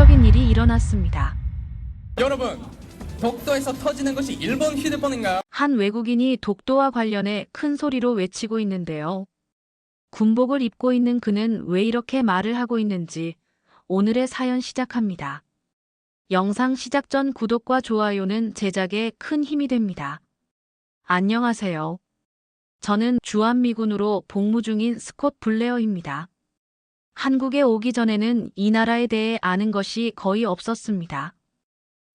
충격적인 일이 일어났습니다. 여러분, 독도에서 터지는 것이 일본 휴대폰인가요? 한 외국인이 독도와 관련해 큰 소리로 외치고 있는데요. 군복을 입고 있는 그는 왜 이렇게 말을 하고 있는지 오늘의 사연 시작합니다. 영상 시작 전 구독과 좋아요는 제작에 큰 힘이 됩니다. 안녕하세요. 저는 주한미군으로 복무 중인 스콧 블레어입니다. 한국에 오기 전에는 이 나라에 대해 아는 것이 거의 없었습니다.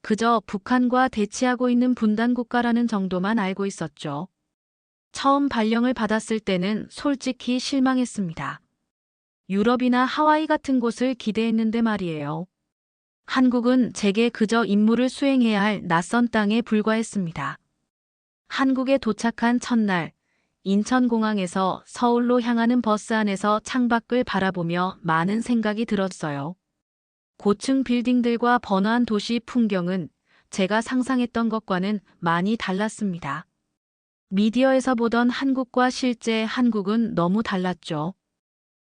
그저 북한과 대치하고 있는 분단 국가라는 정도만 알고 있었죠. 처음 발령을 받았을 때는 솔직히 실망했습니다. 유럽이나 하와이 같은 곳을 기대했는데 말이에요. 한국은 제게 그저 임무를 수행해야 할 낯선 땅에 불과했습니다. 한국에 도착한 첫날, 인천공항에서 서울로 향하는 버스 안에서 창밖을 바라보며 많은 생각이 들었어요. 고층 빌딩들과 번화한 도시 풍경은 제가 상상했던 것과는 많이 달랐습니다. 미디어에서 보던 한국과 실제 한국은 너무 달랐죠.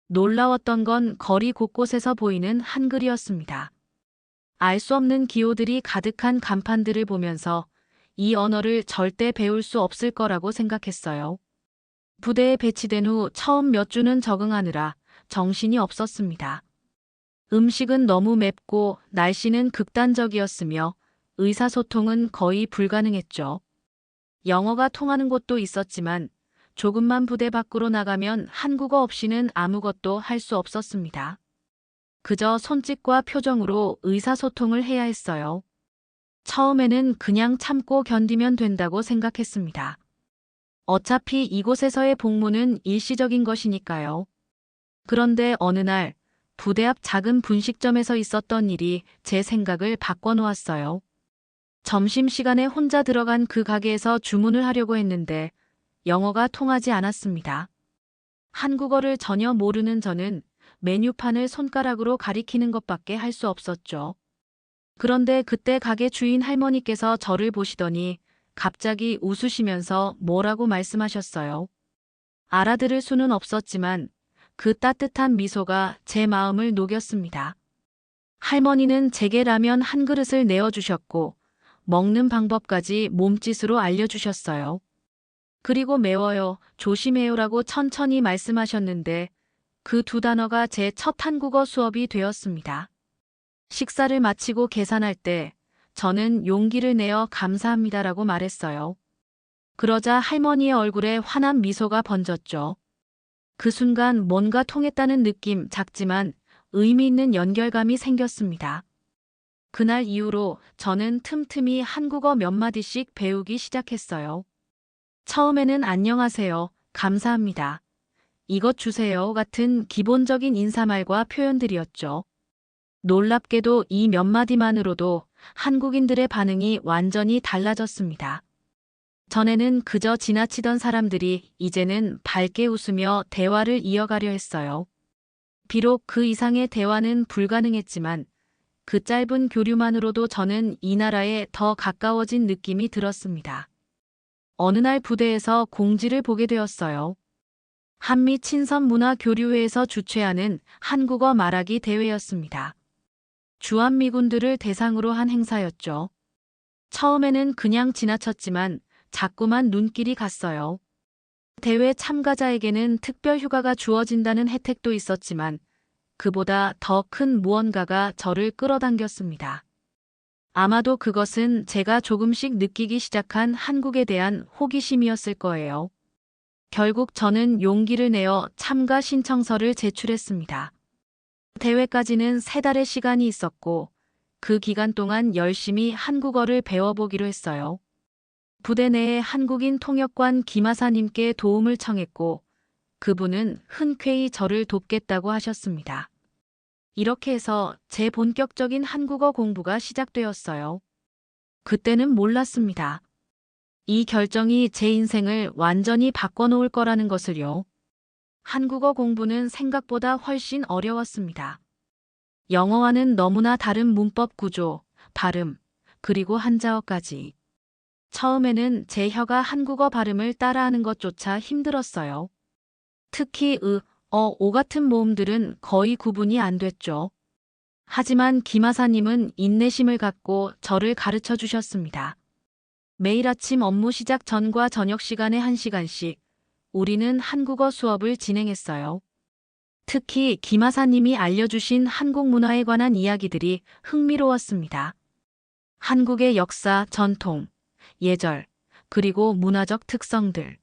놀라웠던 건 거리 곳곳에서 보이는 한글이었습니다. 알 수 없는 기호들이 가득한 간판들을 보면서 이 언어를 절대 배울 수 없을 거라고 생각했어요. 부대에 배치된 후 처음 몇 주는 적응하느라 정신이 없었습니다. 음식은 너무 맵고 날씨는 극단적이었으며 의사소통은 거의 불가능했죠. 영어가 통하는 곳도 있었지만 조금만 부대 밖으로 나가면 한국어 없이는 아무것도 할 수 없었습니다. 그저 손짓과 표정으로 의사소통을 해야 했어요. 처음에는 그냥 참고 견디면 된다고 생각했습니다. 어차피 이곳에서의 복무는 일시적인 것이니까요. 그런데 어느 날 부대 앞 작은 분식점에서 있었던 일이 제 생각을 바꿔놓았어요. 점심시간에 혼자 들어간 그 가게에서 주문을 하려고 했는데 영어가 통하지 않았습니다. 한국어를 전혀 모르는 저는 메뉴판을 손가락으로 가리키는 것밖에 할 수 없었죠. 그런데 그때 가게 주인 할머니께서 저를 보시더니 갑자기 웃으시면서 뭐라고 말씀하셨어요. 알아들을 수는 없었지만 그 따뜻한 미소가 제 마음을 녹였습니다. 할머니는 제게 라면 한 그릇을 내어주셨고 먹는 방법까지 몸짓으로 알려주셨어요. 그리고 매워요, 조심해요라고 천천히 말씀하셨는데 그 두 단어가 제 첫 한국어 수업이 되었습니다. 식사를 마치고 계산할 때 저는 용기를 내어 감사합니다라고 말했어요. 그러자 할머니의 얼굴에 환한 미소가 번졌죠. 그 순간 뭔가 통했다는 느낌, 작지만 의미 있는 연결감이 생겼습니다. 그날 이후로 저는 틈틈이 한국어 몇 마디씩 배우기 시작했어요. 처음에는 안녕하세요, 감사합니다, 이것 주세요 같은 기본적인 인사말과 표현들이었죠. 놀랍게도 이 몇 마디만으로도 한국인들의 반응이 완전히 달라졌습니다. 전에는 그저 지나치던 사람들이 이제는 밝게 웃으며 대화를 이어가려 했어요. 비록 그 이상의 대화는 불가능했지만 그 짧은 교류만으로도 저는 이 나라에 더 가까워진 느낌이 들었습니다. 어느 날 부대에서 공지를 보게 되었어요. 한미 친선 문화 교류회에서 주최하는 한국어 말하기 대회였습니다. 주한미군들을 대상으로 한 행사였죠. 처음에는 그냥 지나쳤지만 자꾸만 눈길이 갔어요. 대회 참가자에게는 특별 휴가가 주어진다는 혜택도 있었지만 그보다 더 큰 무언가가 저를 끌어당겼습니다. 아마도 그것은 제가 조금씩 느끼기 시작한 한국에 대한 호기심이었을 거예요. 결국 저는 용기를 내어 참가 신청서를 제출했습니다. 대회까지는 3달의 시간이 있었고 그 기간 동안 열심히 한국어를 배워보기로 했어요. 부대 내의 한국인 통역관 김하사님께 도움을 청했고 그분은 흔쾌히 저를 돕겠다고 하셨습니다. 이렇게 해서 제 본격적인 한국어 공부가 시작되었어요. 그때는 몰랐습니다. 이 결정이 제 인생을 완전히 바꿔놓을 거라는 것을요. 한국어 공부는 생각보다 훨씬 어려웠습니다. 영어와는 너무나 다른 문법 구조, 발음, 그리고 한자어까지. 처음에는 제 혀가 한국어 발음을 따라하는 것조차 힘들었어요. 특히 오 같은 모음들은 거의 구분이 안 됐죠. 하지만 김하사님은 인내심을 갖고 저를 가르쳐 주셨습니다. 매일 아침 업무 시작 전과 저녁 시간에 1시간씩 우리는 한국어 수업을 진행했어요. 특히 김하사님이 알려주신 한국 문화에 관한 이야기들이 흥미로웠습니다. 한국의 역사, 전통, 예절, 그리고 문화적 특성들.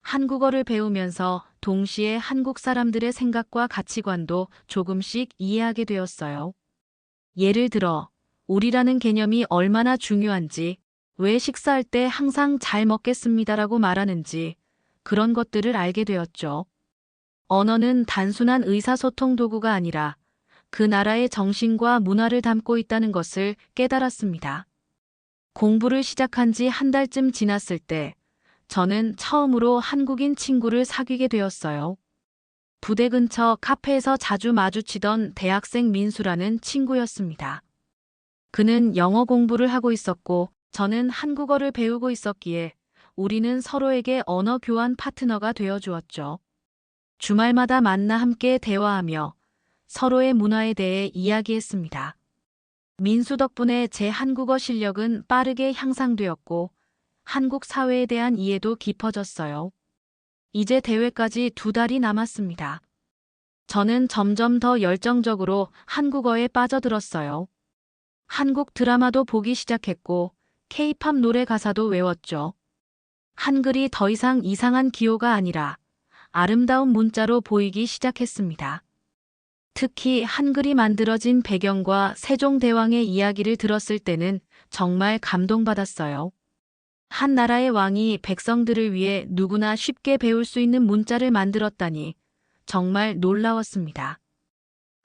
한국어를 배우면서 동시에 한국 사람들의 생각과 가치관도 조금씩 이해하게 되었어요. 예를 들어, 우리라는 개념이 얼마나 중요한지, 왜 식사할 때 항상 잘 먹겠습니다라고 말하는지, 그런 것들을 알게 되었죠. 언어는 단순한 의사소통 도구가 아니라 그 나라의 정신과 문화를 담고 있다는 것을 깨달았습니다. 공부를 시작한 지 1달쯤 지났을 때 저는 처음으로 한국인 친구를 사귀게 되었어요. 부대 근처 카페에서 자주 마주치던 대학생 민수라는 친구였습니다. 그는 영어 공부를 하고 있었고 저는 한국어를 배우고 있었기에 우리는 서로에게 언어 교환 파트너가 되어 주었죠. 주말마다 만나 함께 대화하며 서로의 문화에 대해 이야기했습니다. 민수 덕분에 제 한국어 실력은 빠르게 향상되었고 한국 사회에 대한 이해도 깊어졌어요. 이제 대회까지 2달이 남았습니다. 저는 점점 더 열정적으로 한국어에 빠져들었어요. 한국 드라마도 보기 시작했고 K-팝 노래 가사도 외웠죠. 한글이 더 이상 이상한 기호가 아니라 아름다운 문자로 보이기 시작했습니다. 특히 한글이 만들어진 배경과 세종대왕의 이야기를 들었을 때는 정말 감동받았어요. 한 나라의 왕이 백성들을 위해 누구나 쉽게 배울 수 있는 문자를 만들었다니 정말 놀라웠습니다.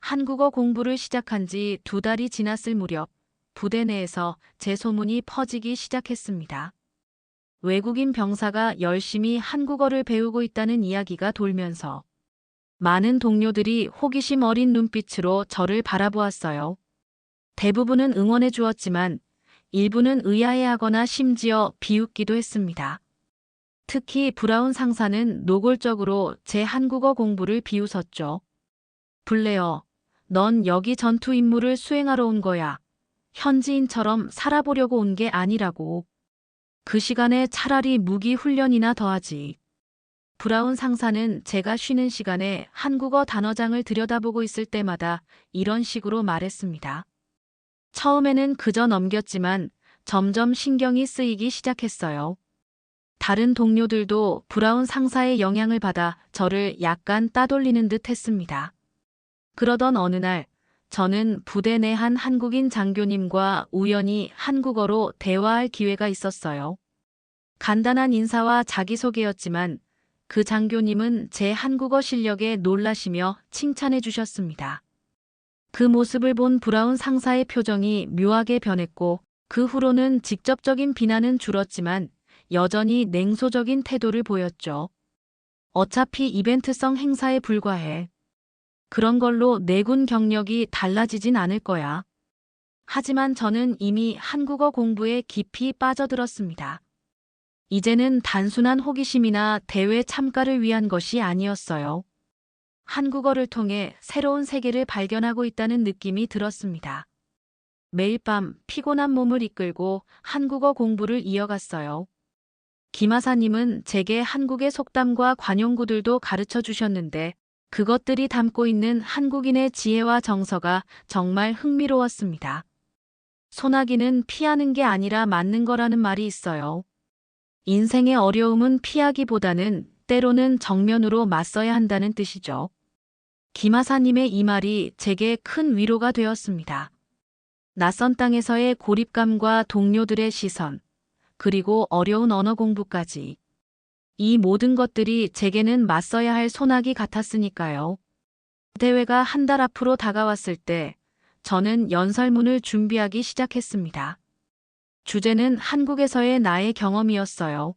한국어 공부를 시작한 지 2달이 지났을 무렵 부대 내에서 제 소문이 퍼지기 시작했습니다. 외국인 병사가 열심히 한국어를 배우고 있다는 이야기가 돌면서 많은 동료들이 호기심 어린 눈빛으로 저를 바라보았어요. 대부분은 응원해 주었지만 일부는 의아해하거나 심지어 비웃기도 했습니다. 특히 브라운 상사는 노골적으로 제 한국어 공부를 비웃었죠. 블레어, 넌 여기 전투 임무를 수행하러 온 거야. 현지인처럼 살아보려고 온 게 아니라고. 그 시간에 차라리 무기 훈련이나 더 하지. 브라운 상사는 제가 쉬는 시간에 한국어 단어장을 들여다보고 있을 때마다 이런 식으로 말했습니다. 처음에는 그저 넘겼지만 점점 신경이 쓰이기 시작했어요. 다른 동료들도 브라운 상사의 영향을 받아 저를 약간 따돌리는 듯 했습니다. 그러던 어느 날 저는 부대 내 한 한국인 장교님과 우연히 한국어로 대화할 기회가 있었어요. 간단한 인사와 자기소개였지만 그 장교님은 제 한국어 실력에 놀라시며 칭찬해 주셨습니다. 그 모습을 본 브라운 상사의 표정이 묘하게 변했고 그 후로는 직접적인 비난은 줄었지만 여전히 냉소적인 태도를 보였죠. 어차피 이벤트성 행사에 불과해. 그런 걸로 내군 경력이 달라지진 않을 거야. 하지만 저는 이미 한국어 공부에 깊이 빠져들었습니다. 이제는 단순한 호기심이나 대회 참가를 위한 것이 아니었어요. 한국어를 통해 새로운 세계를 발견하고 있다는 느낌이 들었습니다. 매일 밤 피곤한 몸을 이끌고 한국어 공부를 이어갔어요. 김하사님은 제게 한국의 속담과 관용구들도 가르쳐 주셨는데 그것들이 담고 있는 한국인의 지혜와 정서가 정말 흥미로웠습니다. 소나기는 피하는 게 아니라 맞는 거라는 말이 있어요. 인생의 어려움은 피하기보다는 때로는 정면으로 맞서야 한다는 뜻이죠. 김하사님의 이 말이 제게 큰 위로가 되었습니다. 낯선 땅에서의 고립감과 동료들의 시선, 그리고 어려운 언어 공부까지. 이 모든 것들이 제게는 맞서야 할 소나기 같았으니까요. 대회가 1달 앞으로 다가왔을 때 저는 연설문을 준비하기 시작했습니다. 주제는 한국에서의 나의 경험이었어요.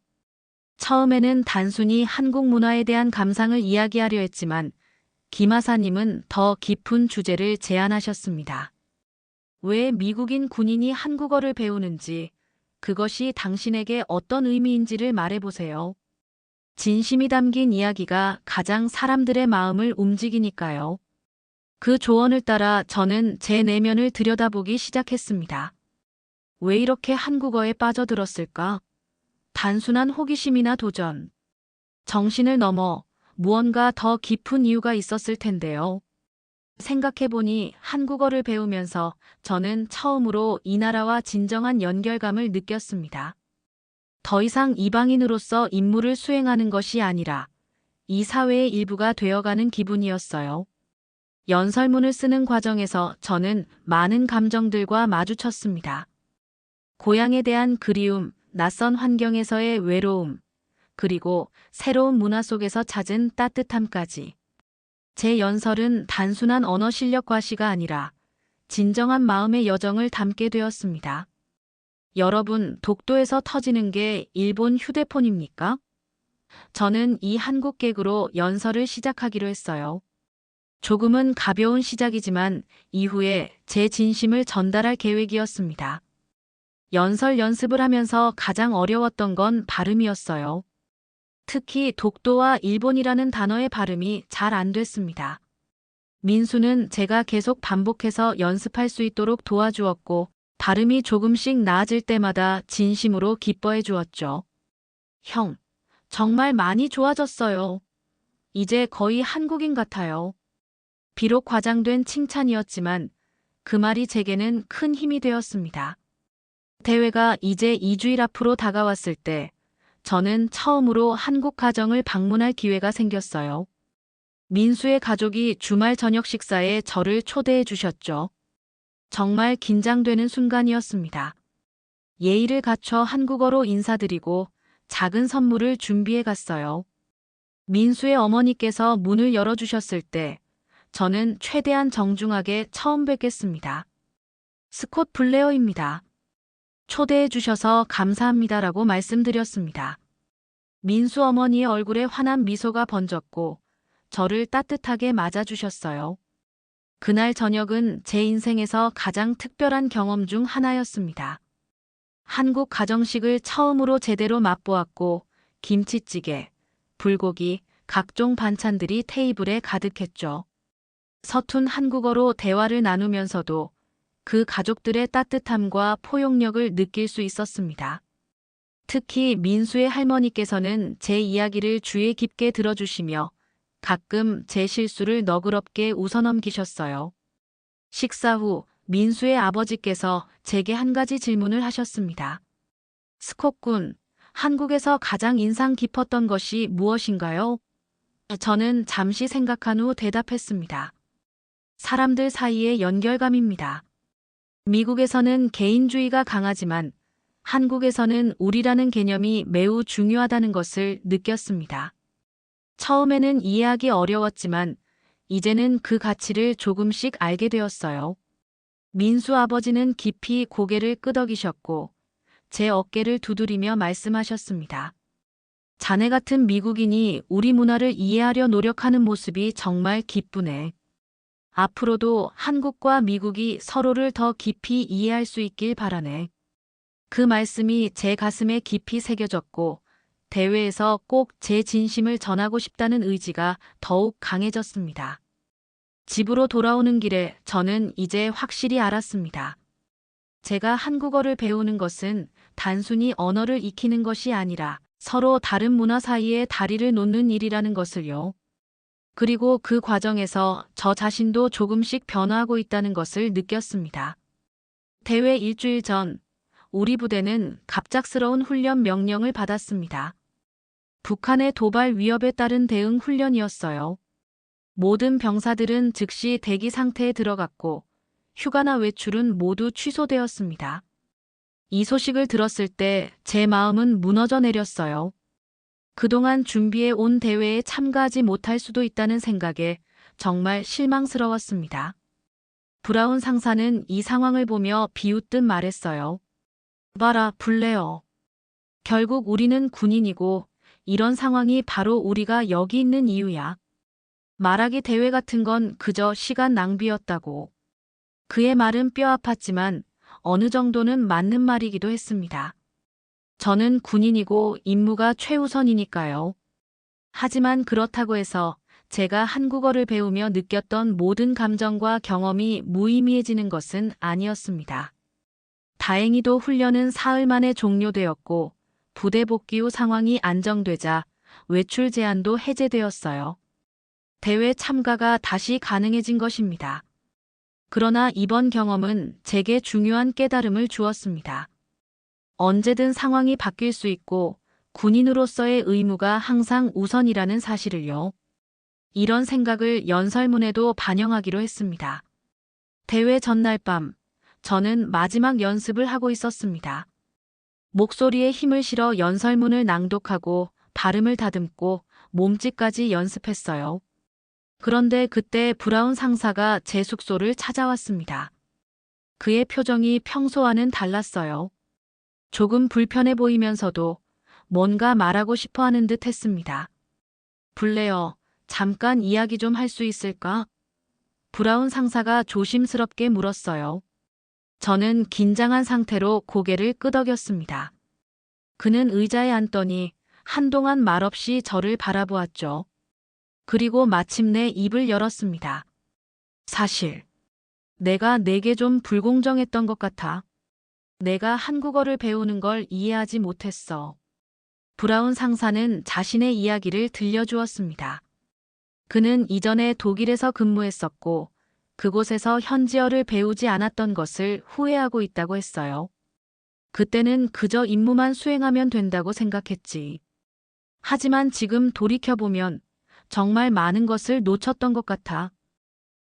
처음에는 단순히 한국 문화에 대한 감상을 이야기하려 했지만 김하사님은 더 깊은 주제를 제안하셨습니다. 왜 미국인 군인이 한국어를 배우는지, 그것이 당신에게 어떤 의미인지를 말해보세요. 진심이 담긴 이야기가 가장 사람들의 마음을 움직이니까요. 그 조언을 따라 저는 제 내면을 들여다보기 시작했습니다. 왜 이렇게 한국어에 빠져들었을까? 단순한 호기심이나 도전, 정신을 넘어 무언가 더 깊은 이유가 있었을 텐데요. 생각해보니 한국어를 배우면서 저는 처음으로 이 나라와 진정한 연결감을 느꼈습니다. 더 이상 이방인으로서 임무를 수행하는 것이 아니라 이 사회의 일부가 되어가는 기분이었어요. 연설문을 쓰는 과정에서 저는 많은 감정들과 마주쳤습니다. 고향에 대한 그리움, 낯선 환경에서의 외로움, 그리고 새로운 문화 속에서 찾은 따뜻함까지. 제 연설은 단순한 언어 실력 과시가 아니라 진정한 마음의 여정을 담게 되었습니다. 여러분, 독도에서 터지는 게 일본 휴대폰입니까? 저는 이 한국 개그로 연설을 시작하기로 했어요. 조금은 가벼운 시작이지만 이후에 제 진심을 전달할 계획이었습니다. 연설 연습을 하면서 가장 어려웠던 건 발음이었어요. 특히 독도와 일본이라는 단어의 발음이 잘 안 됐습니다. 민수는 제가 계속 반복해서 연습할 수 있도록 도와주었고, 발음이 조금씩 나아질 때마다 진심으로 기뻐해 주었죠. 형, 정말 많이 좋아졌어요. 이제 거의 한국인 같아요. 비록 과장된 칭찬이었지만 그 말이 제게는 큰 힘이 되었습니다. 대회가 이제 2주일 앞으로 다가왔을 때 저는 처음으로 한국 가정을 방문할 기회가 생겼어요. 민수의 가족이 주말 저녁 식사에 저를 초대해 주셨죠. 정말 긴장되는 순간이었습니다. 예의를 갖춰 한국어로 인사드리고 작은 선물을 준비해 갔어요. 민수의 어머니께서 문을 열어주셨을 때 저는 최대한 정중하게 처음 뵙겠습니다. 스콧 블레어입니다. 초대해 주셔서 감사합니다라고 말씀드렸습니다. 민수 어머니의 얼굴에 환한 미소가 번졌고 저를 따뜻하게 맞아주셨어요. 그날 저녁은 제 인생에서 가장 특별한 경험 중 하나였습니다. 한국 가정식을 처음으로 제대로 맛보았고 김치찌개, 불고기, 각종 반찬들이 테이블에 가득했죠. 서툰 한국어로 대화를 나누면서도 그 가족들의 따뜻함과 포용력을 느낄 수 있었습니다. 특히 민수의 할머니께서는 제 이야기를 주의 깊게 들어주시며 가끔 제 실수를 너그럽게 웃어넘기셨어요. 식사 후 민수의 아버지께서 제게 한 가지 질문을 하셨습니다. 스콧군, 한국에서 가장 인상 깊었던 것이 무엇인가요? 저는 잠시 생각한 후 대답했습니다. 사람들 사이의 연결감입니다. 미국에서는 개인주의가 강하지만 한국에서는 우리라는 개념이 매우 중요하다는 것을 느꼈습니다. 처음에는 이해하기 어려웠지만 이제는 그 가치를 조금씩 알게 되었어요. 민수 아버지는 깊이 고개를 끄덕이셨고 제 어깨를 두드리며 말씀하셨습니다. 자네 같은 미국인이 우리 문화를 이해하려 노력하는 모습이 정말 기쁘네. 앞으로도 한국과 미국이 서로를 더 깊이 이해할 수 있길 바라네. 그 말씀이 제 가슴에 깊이 새겨졌고 대회에서 꼭 제 진심을 전하고 싶다는 의지가 더욱 강해졌습니다. 집으로 돌아오는 길에 저는 이제 확실히 알았습니다. 제가 한국어를 배우는 것은 단순히 언어를 익히는 것이 아니라 서로 다른 문화 사이에 다리를 놓는 일이라는 것을요. 그리고 그 과정에서 저 자신도 조금씩 변화하고 있다는 것을 느꼈습니다. 대회 일주일 전, 우리 부대는 갑작스러운 훈련 명령을 받았습니다. 북한의 도발 위협에 따른 대응 훈련이었어요. 모든 병사들은 즉시 대기 상태에 들어갔고 휴가나 외출은 모두 취소되었습니다. 이 소식을 들었을 때 제 마음은 무너져 내렸어요. 그동안 준비해 온 대회에 참가하지 못할 수도 있다는 생각에 정말 실망스러웠습니다. 브라운 상사는 이 상황을 보며 비웃듯 말했어요. 봐라, 블레어. 결국 우리는 군인이고 이런 상황이 바로 우리가 여기 있는 이유야. 말하기 대회 같은 건 그저 시간 낭비였다고. 그의 말은 뼈 아팠지만 어느 정도는 맞는 말이기도 했습니다. 저는 군인이고 임무가 최우선이니까요. 하지만 그렇다고 해서 제가 한국어를 배우며 느꼈던 모든 감정과 경험이 무의미해지는 것은 아니었습니다. 다행히도 훈련은 사흘 만에 종료되었고 부대 복귀 후 상황이 안정되자 외출 제한도 해제되었어요. 대회 참가가 다시 가능해진 것입니다. 그러나 이번 경험은 제게 중요한 깨달음을 주었습니다. 언제든 상황이 바뀔 수 있고 군인으로서의 의무가 항상 우선이라는 사실을요. 이런 생각을 연설문에도 반영하기로 했습니다. 대회 전날 밤, 저는 마지막 연습을 하고 있었습니다. 목소리에 힘을 실어 연설문을 낭독하고 발음을 다듬고 몸짓까지 연습했어요. 그런데 그때 브라운 상사가 제 숙소를 찾아왔습니다. 그의 표정이 평소와는 달랐어요. 조금 불편해 보이면서도 뭔가 말하고 싶어 하는 듯 했습니다. 블레어, 잠깐 이야기 좀 할 수 있을까? 브라운 상사가 조심스럽게 물었어요. 저는 긴장한 상태로 고개를 끄덕였습니다. 그는 의자에 앉더니 한동안 말없이 저를 바라보았죠. 그리고 마침내 입을 열었습니다. 사실, 내가 내게 좀 불공정했던 것 같아. 내가 한국어를 배우는 걸 이해하지 못했어. 브라운 상사는 자신의 이야기를 들려주었습니다. 그는 이전에 독일에서 근무했었고 그곳에서 현지어를 배우지 않았던 것을 후회하고 있다고 했어요. 그때는 그저 임무만 수행하면 된다고 생각했지. 하지만 지금 돌이켜보면 정말 많은 것을 놓쳤던 것 같아.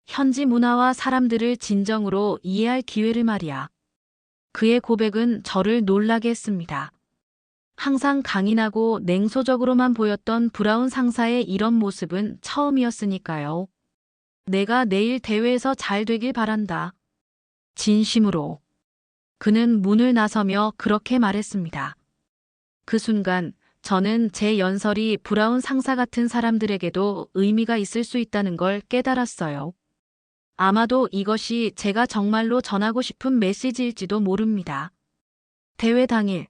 현지 문화와 사람들을 진정으로 이해할 기회를 말이야. 그의 고백은 저를 놀라게 했습니다. 항상 강인하고 냉소적으로만 보였던 브라운 상사의 이런 모습은 처음이었으니까요. 내가 내일 대회에서 잘 되길 바란다. 진심으로. 그는 문을 나서며 그렇게 말했습니다. 그 순간 저는 제 연설이 브라운 상사 같은 사람들에게도 의미가 있을 수 있다는 걸 깨달았어요. 아마도 이것이 제가 정말로 전하고 싶은 메시지일지도 모릅니다. 대회 당일,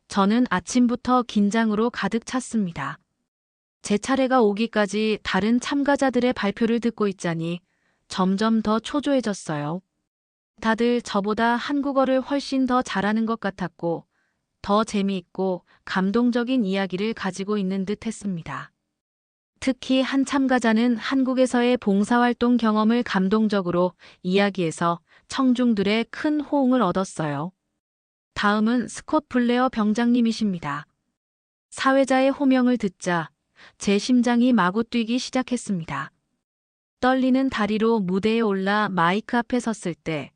저는 아침부터 긴장으로 가득 찼습니다. 제 차례가 오기까지 다른 참가자들의 발표를 듣고 있자니 점점 더 초조해졌어요. 다들 저보다 한국어를 훨씬 더 잘하는 것 같았고 더 재미있고 감동적인 이야기를 가지고 있는 듯 했습니다. 특히 한 참가자는 한국에서의 봉사활동 경험을 감동적으로 이야기해서 청중들의 큰 호응을 얻었어요. 다음은 스콧 블레어 병장님이십니다. 사회자의 호명을 듣자 제 심장이 마구 뛰기 시작했습니다. 떨리는 다리로 무대에 올라 마이크 앞에 섰을 때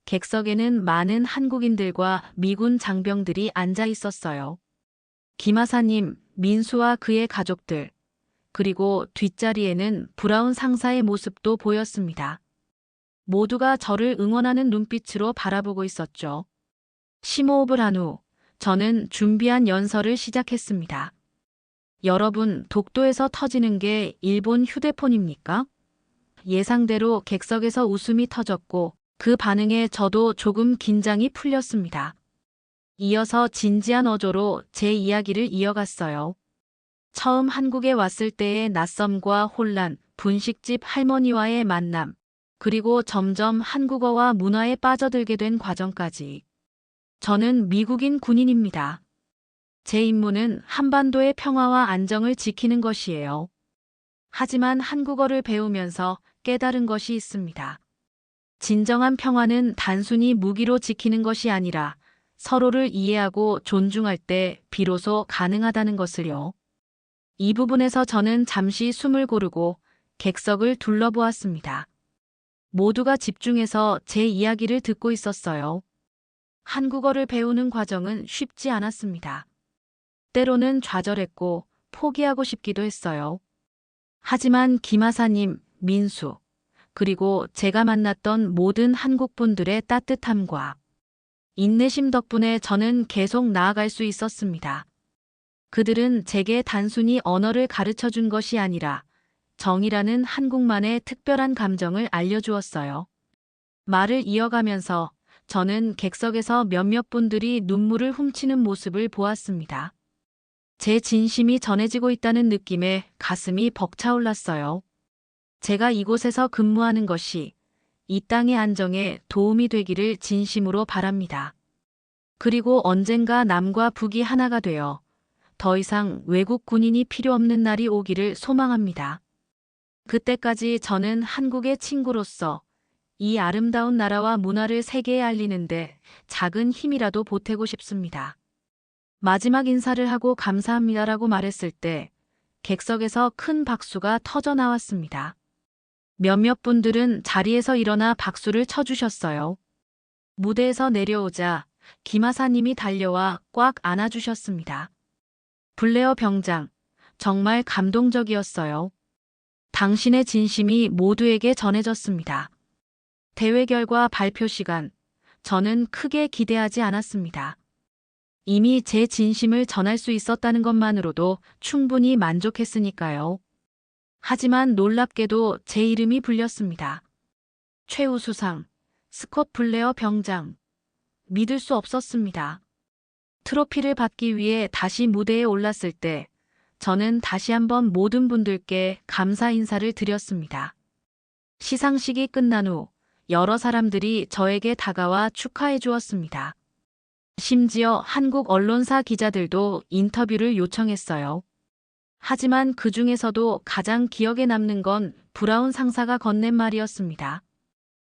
객석에는 많은 한국인들과 미군 장병들이 앉아 있었어요. 김하사님, 민수와 그의 가족들, 그리고 뒷자리에는 브라운 상사의 모습도 보였습니다. 모두가 저를 응원하는 눈빛으로 바라보고 있었죠. 심호흡을 한 후 저는 준비한 연설을 시작했습니다. 여러분, 독도에서 터지는 게 일본 휴대폰입니까? 예상대로 객석에서 웃음이 터졌고 그 반응에 저도 조금 긴장이 풀렸습니다. 이어서 진지한 어조로 제 이야기를 이어갔어요. 처음 한국에 왔을 때의 낯섦과 혼란, 분식집 할머니와의 만남, 그리고 점점 한국어와 문화에 빠져들게 된 과정까지. 저는 미국인 군인입니다. 제 임무는 한반도의 평화와 안정을 지키는 것이에요. 하지만 한국어를 배우면서 깨달은 것이 있습니다. 진정한 평화는 단순히 무기로 지키는 것이 아니라 서로를 이해하고 존중할 때 비로소 가능하다는 것을요. 이 부분에서 저는 잠시 숨을 고르고 객석을 둘러보았습니다. 모두가 집중해서 제 이야기를 듣고 있었어요. 한국어를 배우는 과정은 쉽지 않았습니다. 때로는 좌절했고 포기하고 싶기도 했어요. 하지만 김하사님, 민수, 그리고 제가 만났던 모든 한국분들의 따뜻함과 인내심 덕분에 저는 계속 나아갈 수 있었습니다. 그들은 제게 단순히 언어를 가르쳐 준 것이 아니라 정이라는 한국만의 특별한 감정을 알려주었어요. 말을 이어가면서 저는 객석에서 몇몇 분들이 눈물을 훔치는 모습을 보았습니다. 제 진심이 전해지고 있다는 느낌에 가슴이 벅차올랐어요. 제가 이곳에서 근무하는 것이 이 땅의 안정에 도움이 되기를 진심으로 바랍니다. 그리고 언젠가 남과 북이 하나가 되어 더 이상 외국 군인이 필요 없는 날이 오기를 소망합니다. 그때까지 저는 한국의 친구로서 이 아름다운 나라와 문화를 세계에 알리는데 작은 힘이라도 보태고 싶습니다. 마지막 인사를 하고 감사합니다라고 말했을 때 객석에서 큰 박수가 터져 나왔습니다. 몇몇 분들은 자리에서 일어나 박수를 쳐주셨어요. 무대에서 내려오자 김하사님이 달려와 꽉 안아주셨습니다. 블레어 병장, 정말 감동적이었어요. 당신의 진심이 모두에게 전해졌습니다. 대회 결과 발표 시간, 저는 크게 기대하지 않았습니다. 이미 제 진심을 전할 수 있었다는 것만으로도 충분히 만족했으니까요. 하지만 놀랍게도 제 이름이 불렸습니다. 최우수상, 스콧 블레어 병장. 믿을 수 없었습니다. 트로피를 받기 위해 다시 무대에 올랐을 때 저는 다시 한번 모든 분들께 감사 인사를 드렸습니다. 시상식이 끝난 후 여러 사람들이 저에게 다가와 축하해 주었습니다. 심지어 한국 언론사 기자들도 인터뷰를 요청했어요. 하지만 그 중에서도 가장 기억에 남는 건 브라운 상사가 건넨 말이었습니다.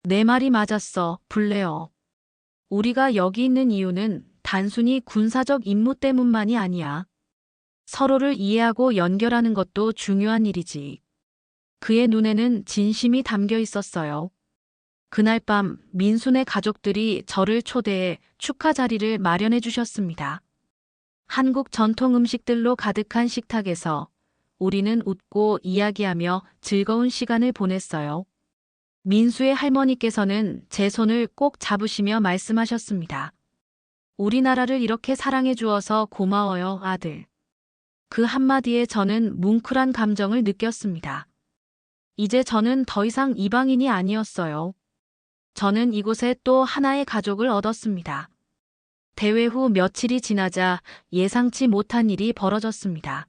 내 말이 맞았어, 블레어. 우리가 여기 있는 이유는 단순히 군사적 임무 때문만이 아니야. 서로를 이해하고 연결하는 것도 중요한 일이지. 그의 눈에는 진심이 담겨 있었어요. 그날 밤 민순의 가족들이 저를 초대해 축하 자리를 마련해 주셨습니다. 한국 전통 음식들로 가득한 식탁에서 우리는 웃고 이야기하며 즐거운 시간을 보냈어요. 민수의 할머니께서는 제 손을 꼭 잡으시며 말씀하셨습니다. 우리나라를 이렇게 사랑해 주어서 고마워요, 아들. 그 한마디에 저는 뭉클한 감정을 느꼈습니다. 이제 저는 더 이상 이방인이 아니었어요. 저는 이곳에 또 하나의 가족을 얻었습니다. 대회 후 며칠이 지나자 예상치 못한 일이 벌어졌습니다.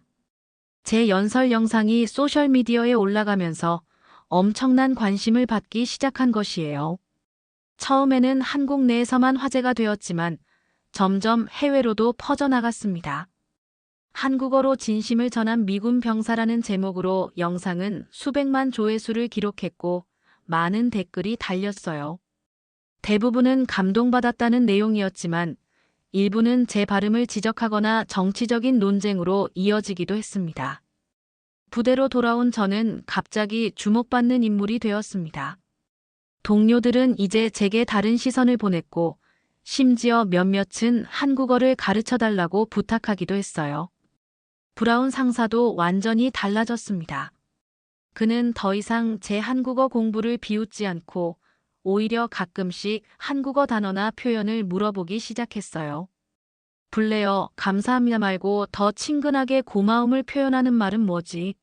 제 연설 영상이 소셜미디어에 올라가면서 엄청난 관심을 받기 시작한 것이에요. 처음에는 한국 내에서만 화제가 되었지만 점점 해외로도 퍼져나갔습니다. 한국어로 진심을 전한 미군 병사라는 제목으로 영상은 수백만 조회수를 기록했고 많은 댓글이 달렸어요. 대부분은 감동받았다는 내용이었지만 일부는 제 발음을 지적하거나 정치적인 논쟁으로 이어지기도 했습니다. 부대로 돌아온 저는 갑자기 주목받는 인물이 되었습니다. 동료들은 이제 제게 다른 시선을 보냈고 심지어 몇몇은 한국어를 가르쳐달라고 부탁하기도 했어요. 브라운 상사도 완전히 달라졌습니다. 그는 더 이상 제 한국어 공부를 비웃지 않고 오히려 가끔씩 한국어 단어나 표현을 물어보기 시작했어요. 블레어, 감사합니다 말고 더 친근하게 고마움을 표현하는 말은 뭐지?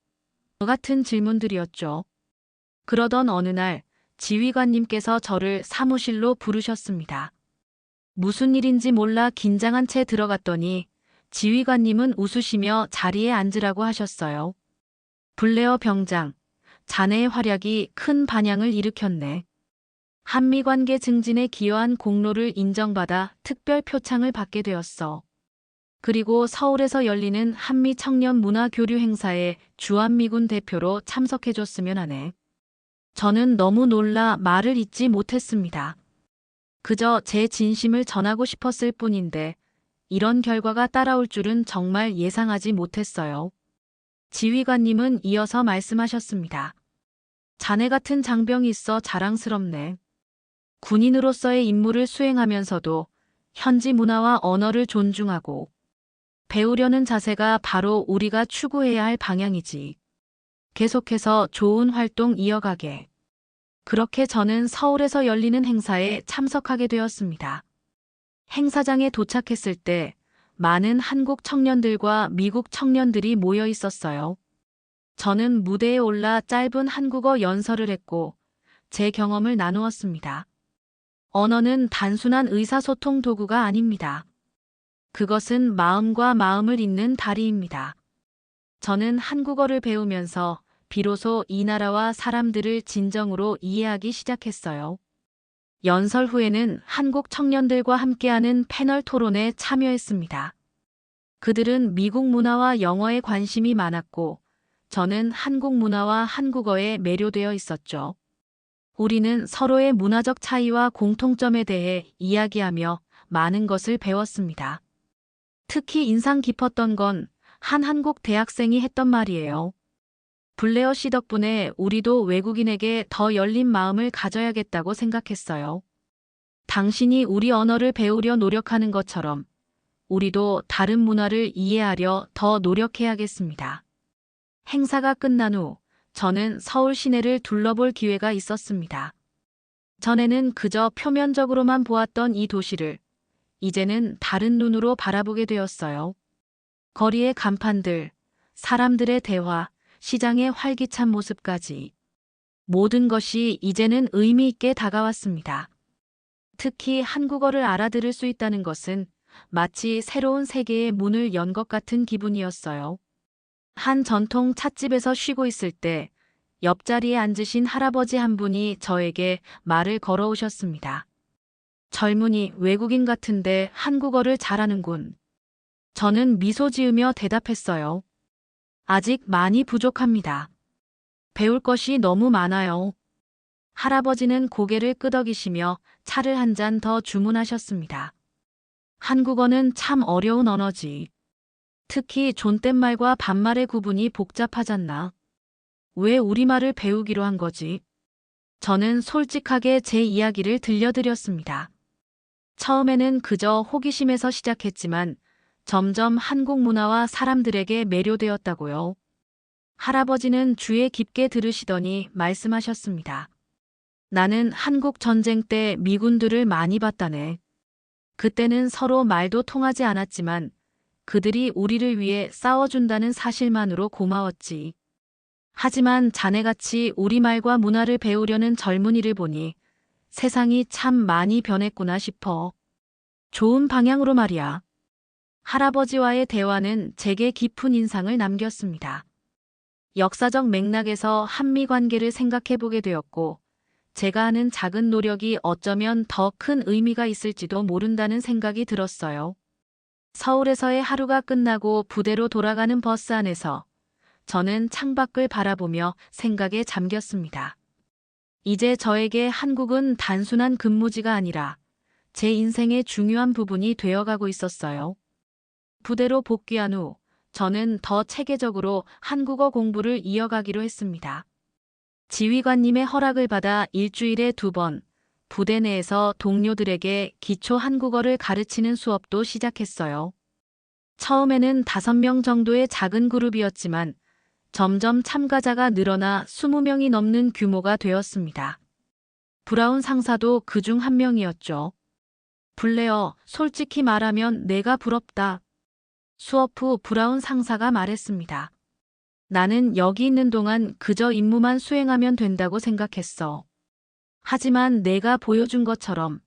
같은 질문들이었죠. 그러던 어느 날 지휘관님께서 저를 사무실로 부르셨습니다. 무슨 일인지 몰라 긴장한 채 들어갔더니 지휘관님은 웃으시며 자리에 앉으라고 하셨어요. 블레어 병장, 자네의 활약이 큰 반향을 일으켰네. 한미관계 증진에 기여한 공로를 인정받아 특별 표창을 받게 되었어. 그리고 서울에서 열리는 한미 청년 문화 교류 행사에 주한미군 대표로 참석해줬으면 하네. 저는 너무 놀라 말을 잇지 못했습니다. 그저 제 진심을 전하고 싶었을 뿐인데 이런 결과가 따라올 줄은 정말 예상하지 못했어요. 지휘관님은 이어서 말씀하셨습니다. 자네 같은 장병이 있어 자랑스럽네. 군인으로서의 임무를 수행하면서도 현지 문화와 언어를 존중하고 배우려는 자세가 바로 우리가 추구해야 할 방향이지. 계속해서 좋은 활동 이어가게. 그렇게 저는 서울에서 열리는 행사에 참석하게 되었습니다. 행사장에 도착했을 때 많은 한국 청년들과 미국 청년들이 모여 있었어요. 저는 무대에 올라 짧은 한국어 연설을 했고 제 경험을 나누었습니다. 언어는 단순한 의사소통 도구가 아닙니다. 그것은 마음과 마음을 잇는 다리입니다. 저는 한국어를 배우면서 비로소 이 나라와 사람들을 진정으로 이해하기 시작했어요. 연설 후에는 한국 청년들과 함께하는 패널 토론에 참여했습니다. 그들은 미국 문화와 영어에 관심이 많았고, 저는 한국 문화와 한국어에 매료되어 있었죠. 우리는 서로의 문화적 차이와 공통점에 대해 이야기하며 많은 것을 배웠습니다. 특히 인상 깊었던 건 한 한국 대학생이 했던 말이에요. 블레어 씨 덕분에 우리도 외국인에게 더 열린 마음을 가져야겠다고 생각했어요. 당신이 우리 언어를 배우려 노력하는 것처럼 우리도 다른 문화를 이해하려 더 노력해야겠습니다. 행사가 끝난 후 저는 서울 시내를 둘러볼 기회가 있었습니다. 전에는 그저 표면적으로만 보았던 이 도시를 이제는 다른 눈으로 바라보게 되었어요. 거리의 간판들, 사람들의 대화, 시장의 활기찬 모습까지 모든 것이 이제는 의미 있게 다가왔습니다. 특히 한국어를 알아들을 수 있다는 것은 마치 새로운 세계의 문을 연 것 같은 기분이었어요. 한 전통 찻집에서 쉬고 있을 때 옆자리에 앉으신 할아버지 한 분이 저에게 말을 걸어오셨습니다. 젊은이 외국인 같은데 한국어를 잘하는군. 저는 미소 지으며 대답했어요. 아직 많이 부족합니다. 배울 것이 너무 많아요. 할아버지는 고개를 끄덕이시며 차를 한 잔 더 주문하셨습니다. 한국어는 참 어려운 언어지. 특히 존댓말과 반말의 구분이 복잡하잖나. 왜 우리말을 배우기로 한 거지? 저는 솔직하게 제 이야기를 들려드렸습니다. 처음에는 그저 호기심에서 시작했지만 점점 한국 문화와 사람들에게 매료되었다고요. 할아버지는 주에 깊게 들으시더니 말씀하셨습니다. 나는 한국 전쟁 때 미군들을 많이 봤다네. 그때는 서로 말도 통하지 않았지만 그들이 우리를 위해 싸워준다는 사실만으로 고마웠지. 하지만 자네같이 우리말과 문화를 배우려는 젊은이를 보니 세상이 참 많이 변했구나 싶어. 좋은 방향으로 말이야. 할아버지와의 대화는 제게 깊은 인상을 남겼습니다. 역사적 맥락에서 한미 관계를 생각해 보게 되었고, 제가 하는 작은 노력이 어쩌면 더 큰 의미가 있을지도 모른다는 생각이 들었어요. 서울에서의 하루가 끝나고 부대로 돌아가는 버스 안에서 저는 창밖을 바라보며 생각에 잠겼습니다. 이제 저에게 한국은 단순한 근무지가 아니라 제 인생의 중요한 부분이 되어가고 있었어요. 부대로 복귀한 후 저는 더 체계적으로 한국어 공부를 이어가기로 했습니다. 지휘관님의 허락을 받아 일주일에 2번 부대 내에서 동료들에게 기초 한국어를 가르치는 수업도 시작했어요. 처음에는 5명 정도의 작은 그룹이었지만 점점 참가자가 늘어나 20명이 넘는 규모가 되었습니다. 브라운 상사도 그중 한 명이었죠. 블레어, 솔직히 말하면 내가 부럽다. 수업 후 브라운 상사가 말했습니다. 나는 여기 있는 동안 그저 임무만 수행하면 된다고 생각했어. 하지만 내가 보여준 것처럼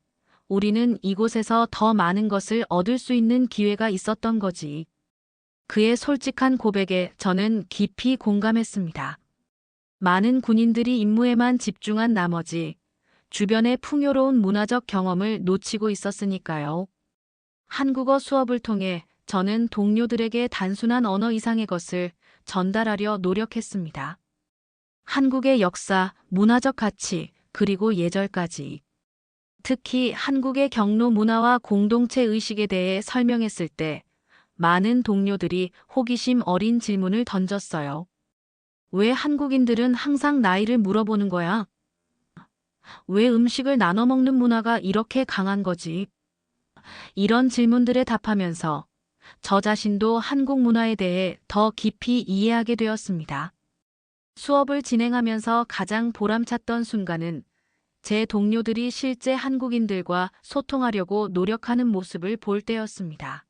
우리는 이곳에서 더 많은 것을 얻을 수 있는 기회가 있었던 거지. 그의 솔직한 고백에 저는 깊이 공감했습니다. 많은 군인들이 임무에만 집중한 나머지 주변의 풍요로운 문화적 경험을 놓치고 있었으니까요. 한국어 수업을 통해 저는 동료들에게 단순한 언어 이상의 것을 전달하려 노력했습니다. 한국의 역사, 문화적 가치, 그리고 예절까지. 특히 한국의 경로 문화와 공동체 의식에 대해 설명했을 때 많은 동료들이 호기심 어린 질문을 던졌어요. 왜 한국인들은 항상 나이를 물어보는 거야? 왜 음식을 나눠 먹는 문화가 이렇게 강한 거지? 이런 질문들에 답하면서 저 자신도 한국 문화에 대해 더 깊이 이해하게 되었습니다. 수업을 진행하면서 가장 보람찼던 순간은 제 동료들이 실제 한국인들과 소통하려고 노력하는 모습을 볼 때였습니다.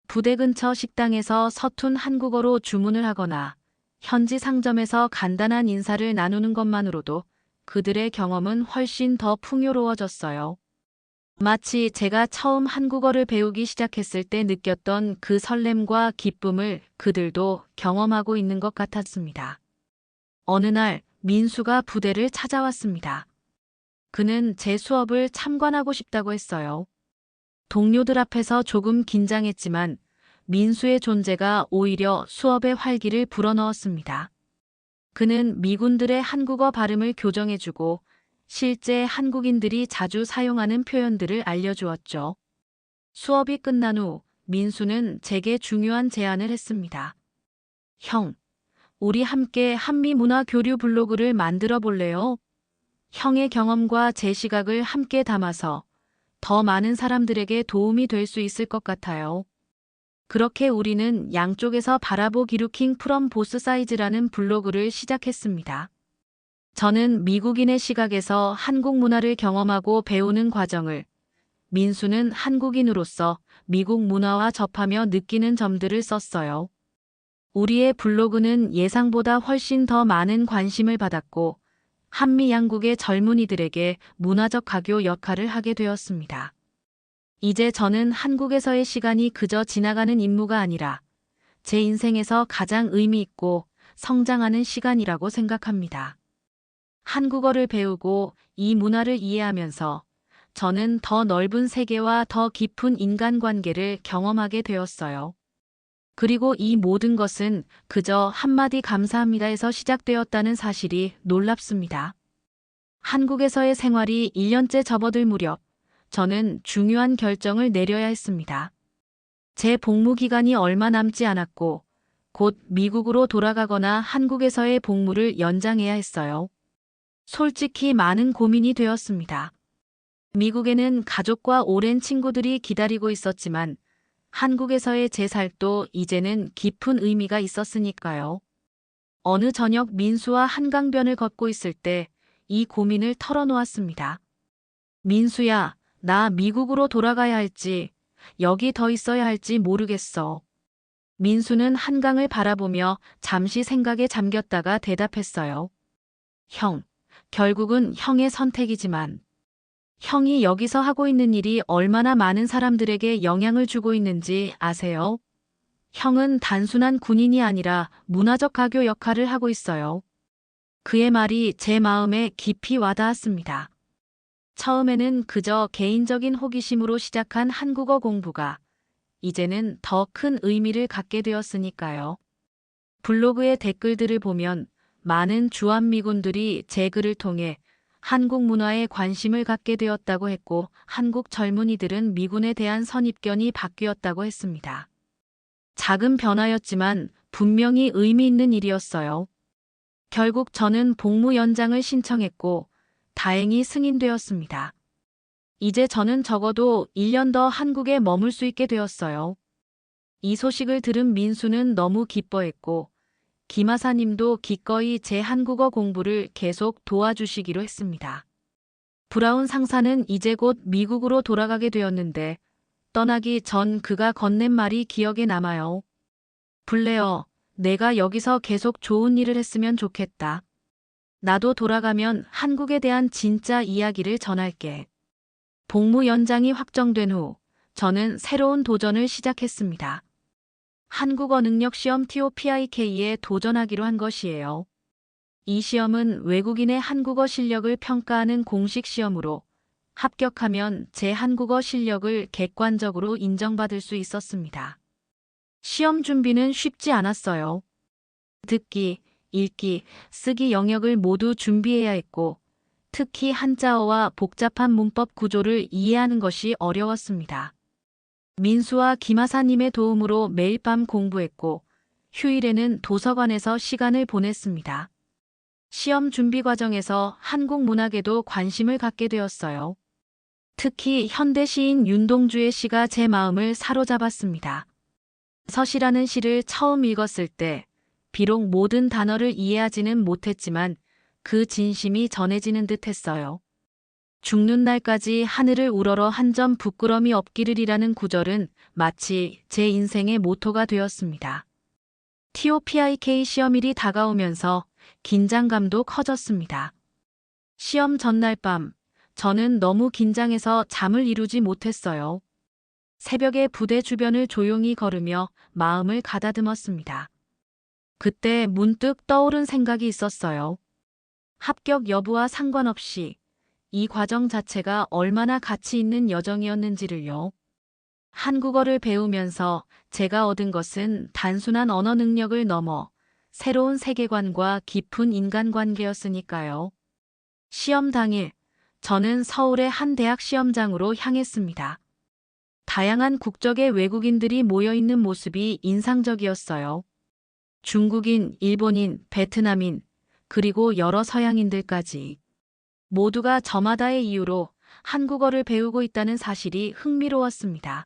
부대 근처 식당에서 서툰 한국어로 주문을 하거나 현지 상점에서 간단한 인사를 나누는 것만으로도 그들의 경험은 훨씬 더 풍요로워졌어요. 마치 제가 처음 한국어를 배우기 시작했을 때 느꼈던 그 설렘과 기쁨을 그들도 경험하고 있는 것 같았습니다. 어느 날 민수가 부대를 찾아왔습니다. 그는 제 수업을 참관하고 싶다고 했어요. 동료들 앞에서 조금 긴장했지만 민수의 존재가 오히려 수업의 활기를 불어넣었습니다. 그는 미군들의 한국어 발음을 교정해주고 실제 한국인들이 자주 사용하는 표현들을 알려주었죠. 수업이 끝난 후 민수는 제게 중요한 제안을 했습니다. 형, 우리 함께 한미문화 교류 블로그를 만들어 볼래요? 형의 경험과 제 시각을 함께 담아서 더 많은 사람들에게 도움이 될 수 있을 것 같아요. 그렇게 우리는 양쪽에서 바라보기 루킹 프롬 보스 사이즈라는 블로그를 시작했습니다. 저는 미국인의 시각에서 한국 문화를 경험하고 배우는 과정을, 민수는 한국인으로서 미국 문화와 접하며 느끼는 점들을 썼어요. 우리의 블로그는 예상보다 훨씬 더 많은 관심을 받았고 한미 양국의 젊은이들에게 문화적 가교 역할을 하게 되었습니다. 이제 저는 한국에서의 시간이 그저 지나가는 임무가 아니라 제 인생에서 가장 의미 있고 성장하는 시간이라고 생각합니다. 한국어를 배우고 이 문화를 이해하면서 저는 더 넓은 세계와 더 깊은 인간관계를 경험하게 되었어요. 그리고 이 모든 것은 그저 한마디 감사합니다에서 시작되었다는 사실이 놀랍습니다. 한국에서의 생활이 1년째 접어들 무렵 저는 중요한 결정을 내려야 했습니다. 제 복무 기간이 얼마 남지 않았고 곧 미국으로 돌아가거나 한국에서의 복무를 연장해야 했어요. 솔직히 많은 고민이 되었습니다. 미국에는 가족과 오랜 친구들이 기다리고 있었지만 한국에서의 제 살도 이제는 깊은 의미가 있었으니까요. 어느 저녁 민수와 한강변을 걷고 있을 때 이 고민을 털어놓았습니다. 민수야, 나 미국으로 돌아가야 할지, 여기 더 있어야 할지 모르겠어. 민수는 한강을 바라보며 잠시 생각에 잠겼다가 대답했어요. 형, 결국은 형의 선택이지만, 형이 여기서 하고 있는 일이 얼마나 많은 사람들에게 영향을 주고 있는지 아세요? 형은 단순한 군인이 아니라 문화적 가교 역할을 하고 있어요. 그의 말이 제 마음에 깊이 와닿았습니다. 처음에는 그저 개인적인 호기심으로 시작한 한국어 공부가 이제는 더 큰 의미를 갖게 되었으니까요. 블로그의 댓글들을 보면 많은 주한미군들이 제 글을 통해 한국 문화에 관심을 갖게 되었다고 했고 한국 젊은이들은 미군에 대한 선입견이 바뀌었다고 했습니다. 작은 변화였지만 분명히 의미 있는 일이었어요. 결국 저는 복무 연장을 신청했고 다행히 승인되었습니다. 이제 저는 적어도 1년 더 한국에 머물 수 있게 되었어요. 이 소식을 들은 민수는 너무 기뻐했고 김하사님도 기꺼이 제 한국어 공부를 계속 도와주시기로 했습니다. 브라운 상사는 이제 곧 미국으로 돌아가게 되었는데 떠나기 전 그가 건넨 말이 기억에 남아요. 블레어, 내가 여기서 계속 좋은 일을 했으면 좋겠다. 나도 돌아가면 한국에 대한 진짜 이야기를 전할게. 복무 연장이 확정된 후 저는 새로운 도전을 시작했습니다. 한국어 능력 시험 TOPIK에 도전하기로 한 것이에요. 이 시험은 외국인의 한국어 실력을 평가하는 공식 시험으로 합격하면 제 한국어 실력을 객관적으로 인정받을 수 있었습니다. 시험 준비는 쉽지 않았어요. 듣기, 읽기, 쓰기 영역을 모두 준비해야 했고 특히 한자어와 복잡한 문법 구조를 이해하는 것이 어려웠습니다. 민수와 김하사님의 도움으로 매일 밤 공부했고 휴일에는 도서관에서 시간을 보냈습니다. 시험 준비 과정에서 한국 문학에도 관심을 갖게 되었어요. 특히 현대 시인 윤동주의 시가 제 마음을 사로잡았습니다. 서시라는 시를 처음 읽었을 때 비록 모든 단어를 이해하지는 못했지만 그 진심이 전해지는 듯 했어요. 죽는 날까지 하늘을 우러러 한 점 부끄럼이 없기를이라는 구절은 마치 제 인생의 모토가 되었습니다. TOPIK 시험일이 다가오면서 긴장감도 커졌습니다. 시험 전날 밤, 저는 너무 긴장해서 잠을 이루지 못했어요. 새벽에 부대 주변을 조용히 걸으며 마음을 가다듬었습니다. 그때 문득 떠오른 생각이 있었어요. 합격 여부와 상관없이 이 과정 자체가 얼마나 가치 있는 여정이었는지를요. 한국어를 배우면서 제가 얻은 것은 단순한 언어 능력을 넘어 새로운 세계관과 깊은 인간관계였으니까요. 시험 당일, 저는 서울의 한 대학 시험장으로 향했습니다. 다양한 국적의 외국인들이 모여 있는 모습이 인상적이었어요. 중국인, 일본인, 베트남인, 그리고 여러 서양인들까지. 모두가 저마다의 이유로 한국어를 배우고 있다는 사실이 흥미로웠습니다.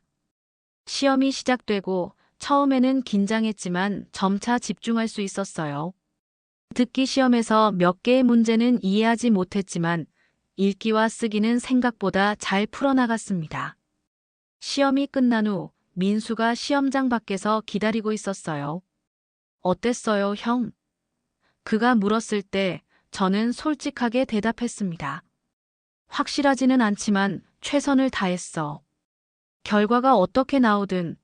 시험이 시작되고 처음에는 긴장했지만 점차 집중할 수 있었어요. 듣기 시험에서 몇 개의 문제는 이해하지 못했지만 읽기와 쓰기는 생각보다 잘 풀어나갔습니다. 시험이 끝난 후 민수가 시험장 밖에서 기다리고 있었어요. 어땠어요, 형? 그가 물었을 때 저는 솔직하게 대답했습니다. 확실하지는 않지만 최선을 다했어. 결과가 어떻게 나오든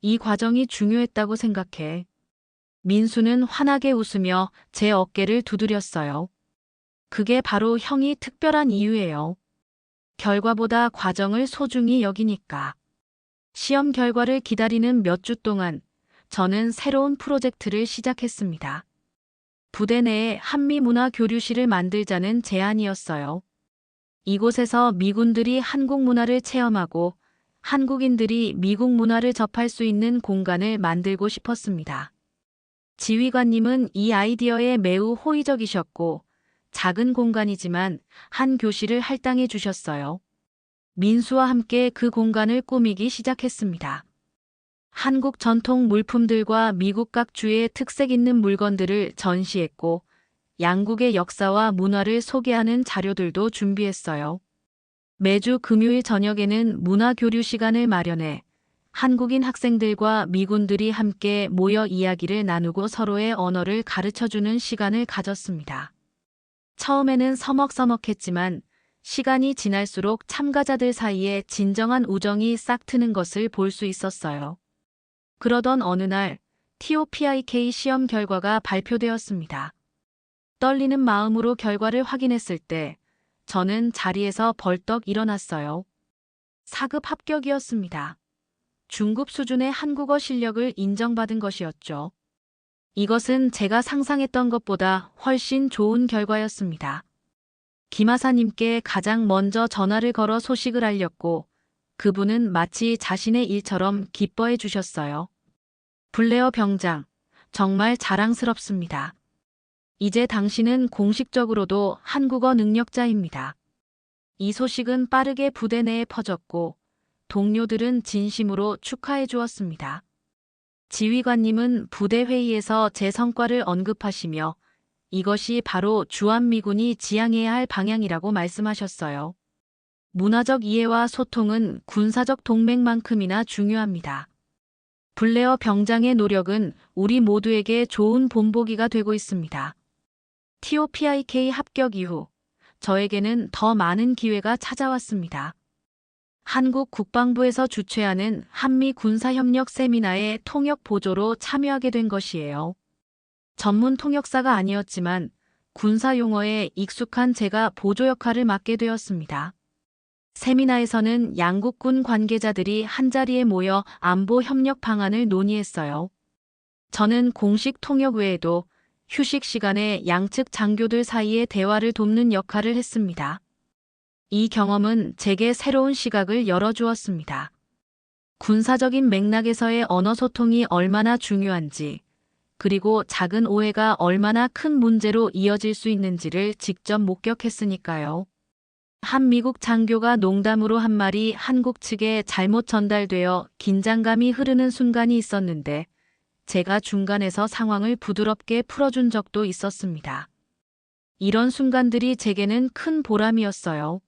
이 과정이 중요했다고 생각해. 민수는 환하게 웃으며 제 어깨를 두드렸어요. 그게 바로 형이 특별한 이유예요. 결과보다 과정을 소중히 여기니까. 시험 결과를 기다리는 몇 주 동안 저는 새로운 프로젝트를 시작했습니다. 부대 내에 한미문화교류실을 만들자는 제안이었어요. 이곳에서 미군들이 한국 문화를 체험하고 한국인들이 미국 문화를 접할 수 있는 공간을 만들고 싶었습니다. 지휘관님은 이 아이디어에 매우 호의적이셨고 작은 공간이지만 한 교실을 할당해 주셨어요. 민수와 함께 그 공간을 꾸미기 시작했습니다. 한국 전통 물품들과 미국 각 주의 특색 있는 물건들을 전시했고 양국의 역사와 문화를 소개하는 자료들도 준비했어요. 매주 금요일 저녁에는 문화교류 시간을 마련해 한국인 학생들과 미군들이 함께 모여 이야기를 나누고 서로의 언어를 가르쳐주는 시간을 가졌습니다. 처음에는 서먹서먹했지만 시간이 지날수록 참가자들 사이에 진정한 우정이 싹 트는 것을 볼 수 있었어요. 그러던 어느 날 TOPIK 시험 결과가 발표되었습니다. 떨리는 마음으로 결과를 확인했을 때 저는 자리에서 벌떡 일어났어요. 4급 합격이었습니다. 중급 수준의 한국어 실력을 인정받은 것이었죠. 이것은 제가 상상했던 것보다 훨씬 좋은 결과였습니다. 김하사님께 가장 먼저 전화를 걸어 소식을 알렸고 그분은 마치 자신의 일처럼 기뻐해 주셨어요. 블레어 병장, 정말 자랑스럽습니다. 이제 당신은 공식적으로도 한국어 능력자입니다. 이 소식은 빠르게 부대 내에 퍼졌고 동료들은 진심으로 축하해 주었습니다. 지휘관님은 부대 회의에서 제 성과를 언급하시며 이것이 바로 주한미군이 지향해야 할 방향이라고 말씀하셨어요. 문화적 이해와 소통은 군사적 동맹만큼이나 중요합니다. 블레어 병장의 노력은 우리 모두에게 좋은 본보기가 되고 있습니다. TOPIK 합격 이후 저에게는 더 많은 기회가 찾아왔습니다. 한국 국방부에서 주최하는 한미 군사협력 세미나에 통역 보조로 참여하게 된 것이에요. 전문 통역사가 아니었지만 군사 용어에 익숙한 제가 보조 역할을 맡게 되었습니다. 세미나에서는 양국군 관계자들이 한자리에 모여 안보 협력 방안을 논의했어요. 저는 공식 통역 외에도 휴식 시간에 양측 장교들 사이의 대화를 돕는 역할을 했습니다. 이 경험은 제게 새로운 시각을 열어주었습니다. 군사적인 맥락에서의 언어 소통이 얼마나 중요한지, 그리고 작은 오해가 얼마나 큰 문제로 이어질 수 있는지를 직접 목격했으니까요. 한 미국 장교가 농담으로 한 말이 한국 측에 잘못 전달되어 긴장감이 흐르는 순간이 있었는데 제가 중간에서 상황을 부드럽게 풀어준 적도 있었습니다. 이런 순간들이 제게는 큰 보람이었어요.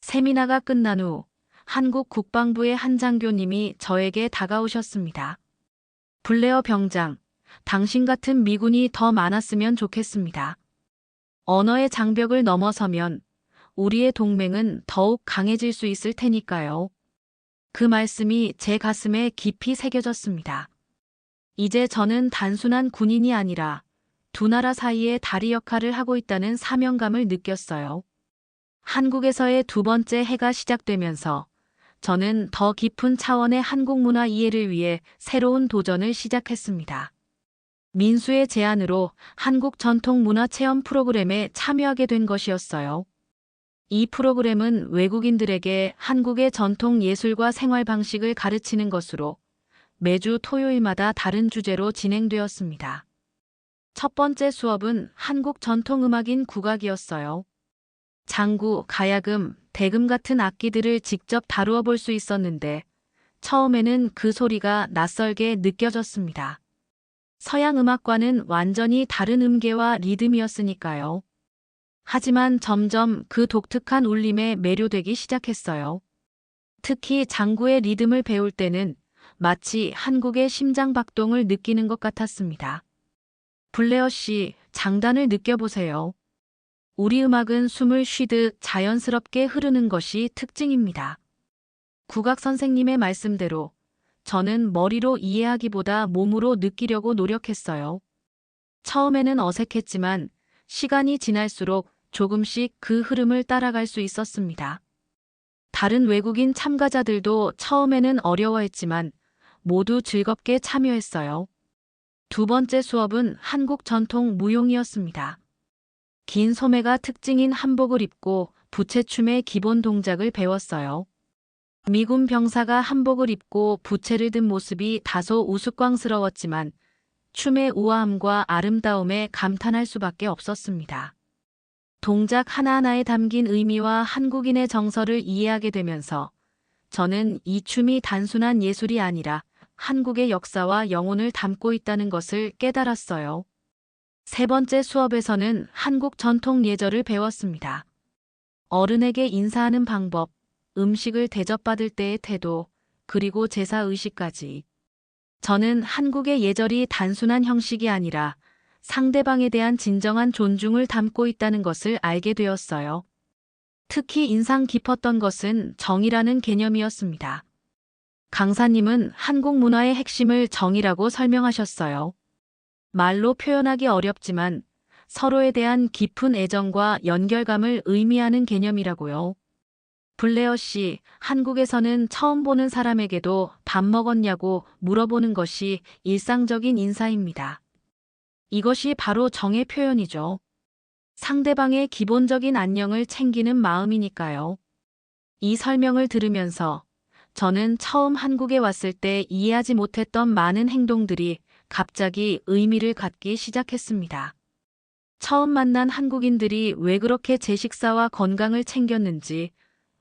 세미나가 끝난 후 한국 국방부의 한 장교님이 저에게 다가오셨습니다. 블레어 병장, 당신 같은 미군이 더 많았으면 좋겠습니다. 언어의 장벽을 넘어서면 우리의 동맹은 더욱 강해질 수 있을 테니까요. 그 말씀이 제 가슴에 깊이 새겨졌습니다. 이제 저는 단순한 군인이 아니라 두 나라 사이의 다리 역할을 하고 있다는 사명감을 느꼈어요. 한국에서의 두 번째 해가 시작되면서 저는 더 깊은 차원의 한국 문화 이해를 위해 새로운 도전을 시작했습니다. 민수의 제안으로 한국 전통 문화 체험 프로그램에 참여하게 된 것이었어요. 이 프로그램은 외국인들에게 한국의 전통 예술과 생활 방식을 가르치는 것으로 매주 토요일마다 다른 주제로 진행되었습니다. 첫 번째 수업은 한국 전통음악인 국악이었어요. 장구, 가야금, 대금 같은 악기들을 직접 다루어 볼 수 있었는데 처음에는 그 소리가 낯설게 느껴졌습니다. 서양 음악과는 완전히 다른 음계와 리듬이었으니까요. 하지만 점점 그 독특한 울림에 매료되기 시작했어요. 특히 장구의 리듬을 배울 때는 마치 한국의 심장박동을 느끼는 것 같았습니다. 블레어 씨, 장단을 느껴보세요. 우리 음악은 숨을 쉬듯 자연스럽게 흐르는 것이 특징입니다. 국악 선생님의 말씀대로 저는 머리로 이해하기보다 몸으로 느끼려고 노력했어요. 처음에는 어색했지만 시간이 지날수록 조금씩 그 흐름을 따라갈 수 있었습니다. 다른 외국인 참가자들도 처음에는 어려워했지만 모두 즐겁게 참여했어요. 두 번째 수업은 한국 전통 무용이었습니다. 긴 소매가 특징인 한복을 입고 부채춤의 기본 동작을 배웠어요. 미군 병사가 한복을 입고 부채를 든 모습이 다소 우스꽝스러웠지만 춤의 우아함과 아름다움에 감탄할 수밖에 없었습니다. 동작 하나하나에 담긴 의미와 한국인의 정서를 이해하게 되면서 저는 이 춤이 단순한 예술이 아니라 한국의 역사와 영혼을 담고 있다는 것을 깨달았어요. 세 번째 수업에서는 한국 전통 예절을 배웠습니다. 어른에게 인사하는 방법, 음식을 대접받을 때의 태도, 그리고 제사의식까지. 저는 한국의 예절이 단순한 형식이 아니라 상대방에 대한 진정한 존중을 담고 있다는 것을 알게 되었어요. 특히 인상 깊었던 것은 정이라는 개념이었습니다. 강사님은 한국 문화의 핵심을 정이라고 설명하셨어요. 말로 표현하기 어렵지만 서로에 대한 깊은 애정과 연결감을 의미하는 개념이라고요. 블레어 씨, 한국에서는 처음 보는 사람에게도 밥 먹었냐고 물어보는 것이 일상적인 인사입니다. 이것이 바로 정의 표현이죠. 상대방의 기본적인 안녕을 챙기는 마음이니까요. 이 설명을 들으면서 저는 처음 한국에 왔을 때 이해하지 못했던 많은 행동들이 갑자기 의미를 갖기 시작했습니다. 처음 만난 한국인들이 왜 그렇게 제 식사와 건강을 챙겼는지,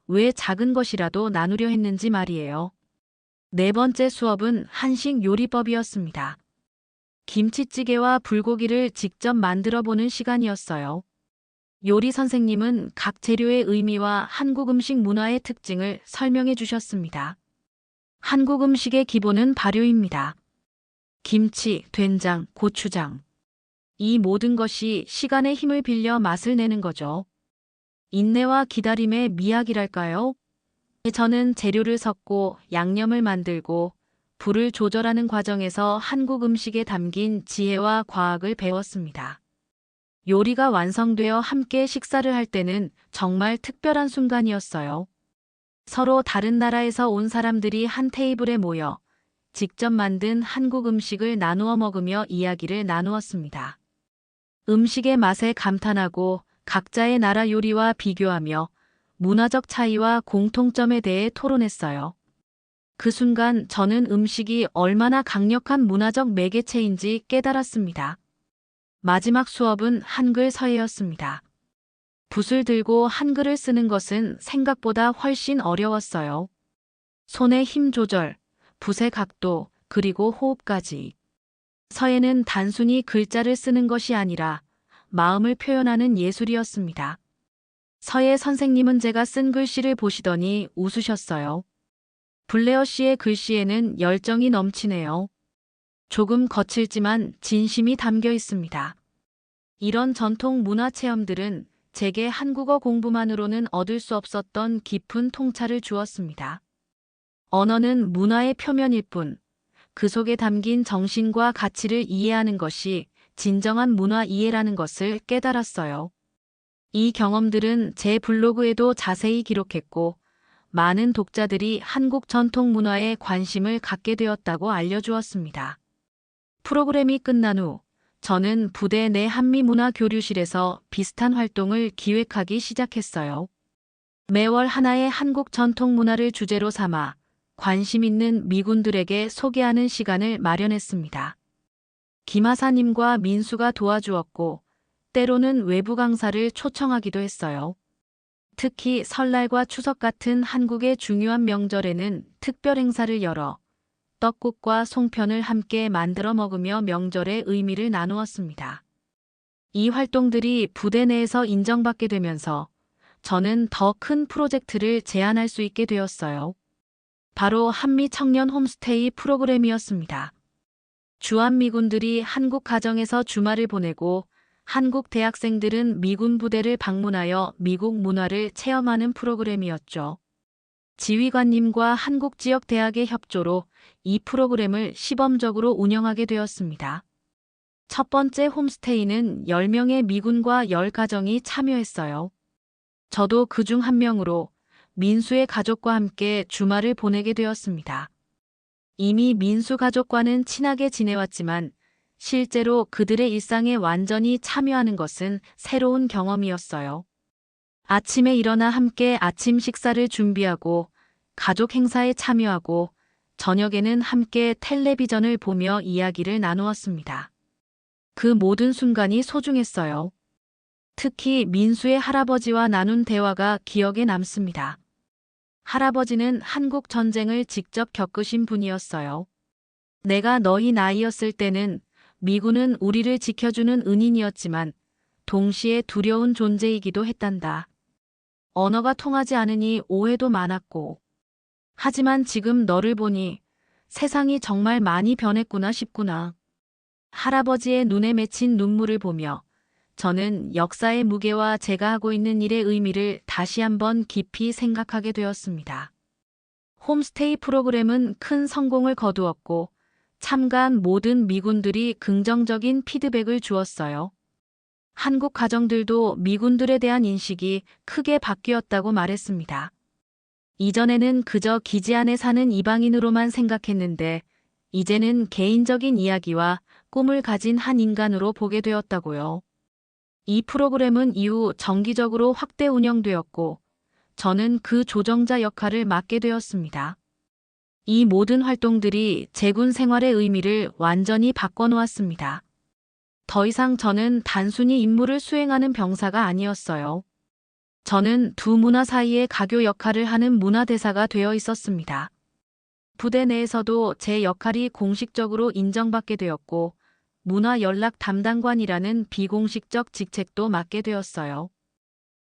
왜 작은 것이라도 나누려 했는지 말이에요. 네 번째 수업은 한식 요리법이었습니다. 김치찌개와 불고기를 직접 만들어 보는 시간이었어요. 요리 선생님은 각 재료의 의미와 한국 음식 문화의 특징을 설명해 주셨습니다. 한국 음식의 기본은 발효입니다. 김치, 된장, 고추장. 이 모든 것이 시간의 힘을 빌려 맛을 내는 거죠. 인내와 기다림의 미학이랄까요? 저는 재료를 섞고 양념을 만들고 불을 조절하는 과정에서 한국 음식에 담긴 지혜와 과학을 배웠습니다. 요리가 완성되어 함께 식사를 할 때는 정말 특별한 순간이었어요. 서로 다른 나라에서 온 사람들이 한 테이블에 모여 직접 만든 한국 음식을 나누어 먹으며 이야기를 나누었습니다. 음식의 맛에 감탄하고 각자의 나라 요리와 비교하며 문화적 차이와 공통점에 대해 토론했어요. 그 순간 저는 음식이 얼마나 강력한 문화적 매개체인지 깨달았습니다. 마지막 수업은 한글 서예였습니다. 붓을 들고 한글을 쓰는 것은 생각보다 훨씬 어려웠어요. 손의 힘 조절, 붓의 각도, 그리고 호흡까지. 서예는 단순히 글자를 쓰는 것이 아니라 마음을 표현하는 예술이었습니다. 서예 선생님은 제가 쓴 글씨를 보시더니 웃으셨어요. 블레어 씨의 글씨에는 열정이 넘치네요. 조금 거칠지만 진심이 담겨 있습니다. 이런 전통 문화 체험들은 제게 한국어 공부만으로는 얻을 수 없었던 깊은 통찰을 주었습니다. 언어는 문화의 표면일 뿐, 그 속에 담긴 정신과 가치를 이해하는 것이 진정한 문화 이해라는 것을 깨달았어요. 이 경험들은 제 블로그에도 자세히 기록했고, 많은 독자들이 한국 전통 문화에 관심을 갖게 되었다고 알려주었습니다. 프로그램이 끝난 후 저는 부대 내 한미문화교류실에서 비슷한 활동을 기획하기 시작했어요. 매월 하나의 한국 전통 문화를 주제로 삼아 관심 있는 미군들에게 소개하는 시간을 마련했습니다. 김하사님과 민수가 도와주었고, 때로는 외부 강사를 초청하기도 했어요. 특히 설날과 추석 같은 한국의 중요한 명절에는 특별 행사를 열어 떡국과 송편을 함께 만들어 먹으며 명절의 의미를 나누었습니다. 이 활동들이 부대 내에서 인정받게 되면서 저는 더 큰 프로젝트를 제안할 수 있게 되었어요. 바로 한미 청년 홈스테이 프로그램이었습니다. 주한미군들이 한국 가정에서 주말을 보내고 한국 대학생들은 미군 부대를 방문하여 미국 문화를 체험하는 프로그램이었죠. 지휘관님과 한국 지역 대학의 협조로 이 프로그램을 시범적으로 운영하게 되었습니다. 첫 번째 홈스테이는 10명의 미군과 10가정이 참여했어요. 저도 그중 한 명으로 민수의 가족과 함께 주말을 보내게 되었습니다. 이미 민수 가족과는 친하게 지내왔지만 실제로 그들의 일상에 완전히 참여하는 것은 새로운 경험이었어요. 아침에 일어나 함께 아침 식사를 준비하고 가족 행사에 참여하고 저녁에는 함께 텔레비전을 보며 이야기를 나누었습니다. 그 모든 순간이 소중했어요. 특히 민수의 할아버지와 나눈 대화가 기억에 남습니다. 할아버지는 한국 전쟁을 직접 겪으신 분이었어요. 내가 너희 나이였을 때는 미군은 우리를 지켜주는 은인이었지만 동시에 두려운 존재이기도 했단다. 언어가 통하지 않으니 오해도 많았고. 하지만 지금 너를 보니 세상이 정말 많이 변했구나 싶구나. 할아버지의 눈에 맺힌 눈물을 보며 저는 역사의 무게와 제가 하고 있는 일의 의미를 다시 한번 깊이 생각하게 되었습니다. 홈스테이 프로그램은 큰 성공을 거두었고 참가한 모든 미군들이 긍정적인 피드백을 주었어요. 한국 가정들도 미군들에 대한 인식이 크게 바뀌었다고 말했습니다. 이전에는 그저 기지 안에 사는 이방인으로만 생각했는데 이제는 개인적인 이야기와 꿈을 가진 한 인간으로 보게 되었다고요. 이 프로그램은 이후 정기적으로 확대 운영되었고 저는 그 조정자 역할을 맡게 되었습니다. 이 모든 활동들이 제군 생활의 의미를 완전히 바꿔놓았습니다. 더 이상 저는 단순히 임무를 수행하는 병사가 아니었어요. 저는 두 문화 사이의 가교 역할을 하는 문화대사가 되어 있었습니다. 부대 내에서도 제 역할이 공식적으로 인정받게 되었고 문화연락 담당관이라는 비공식적 직책도 맡게 되었어요.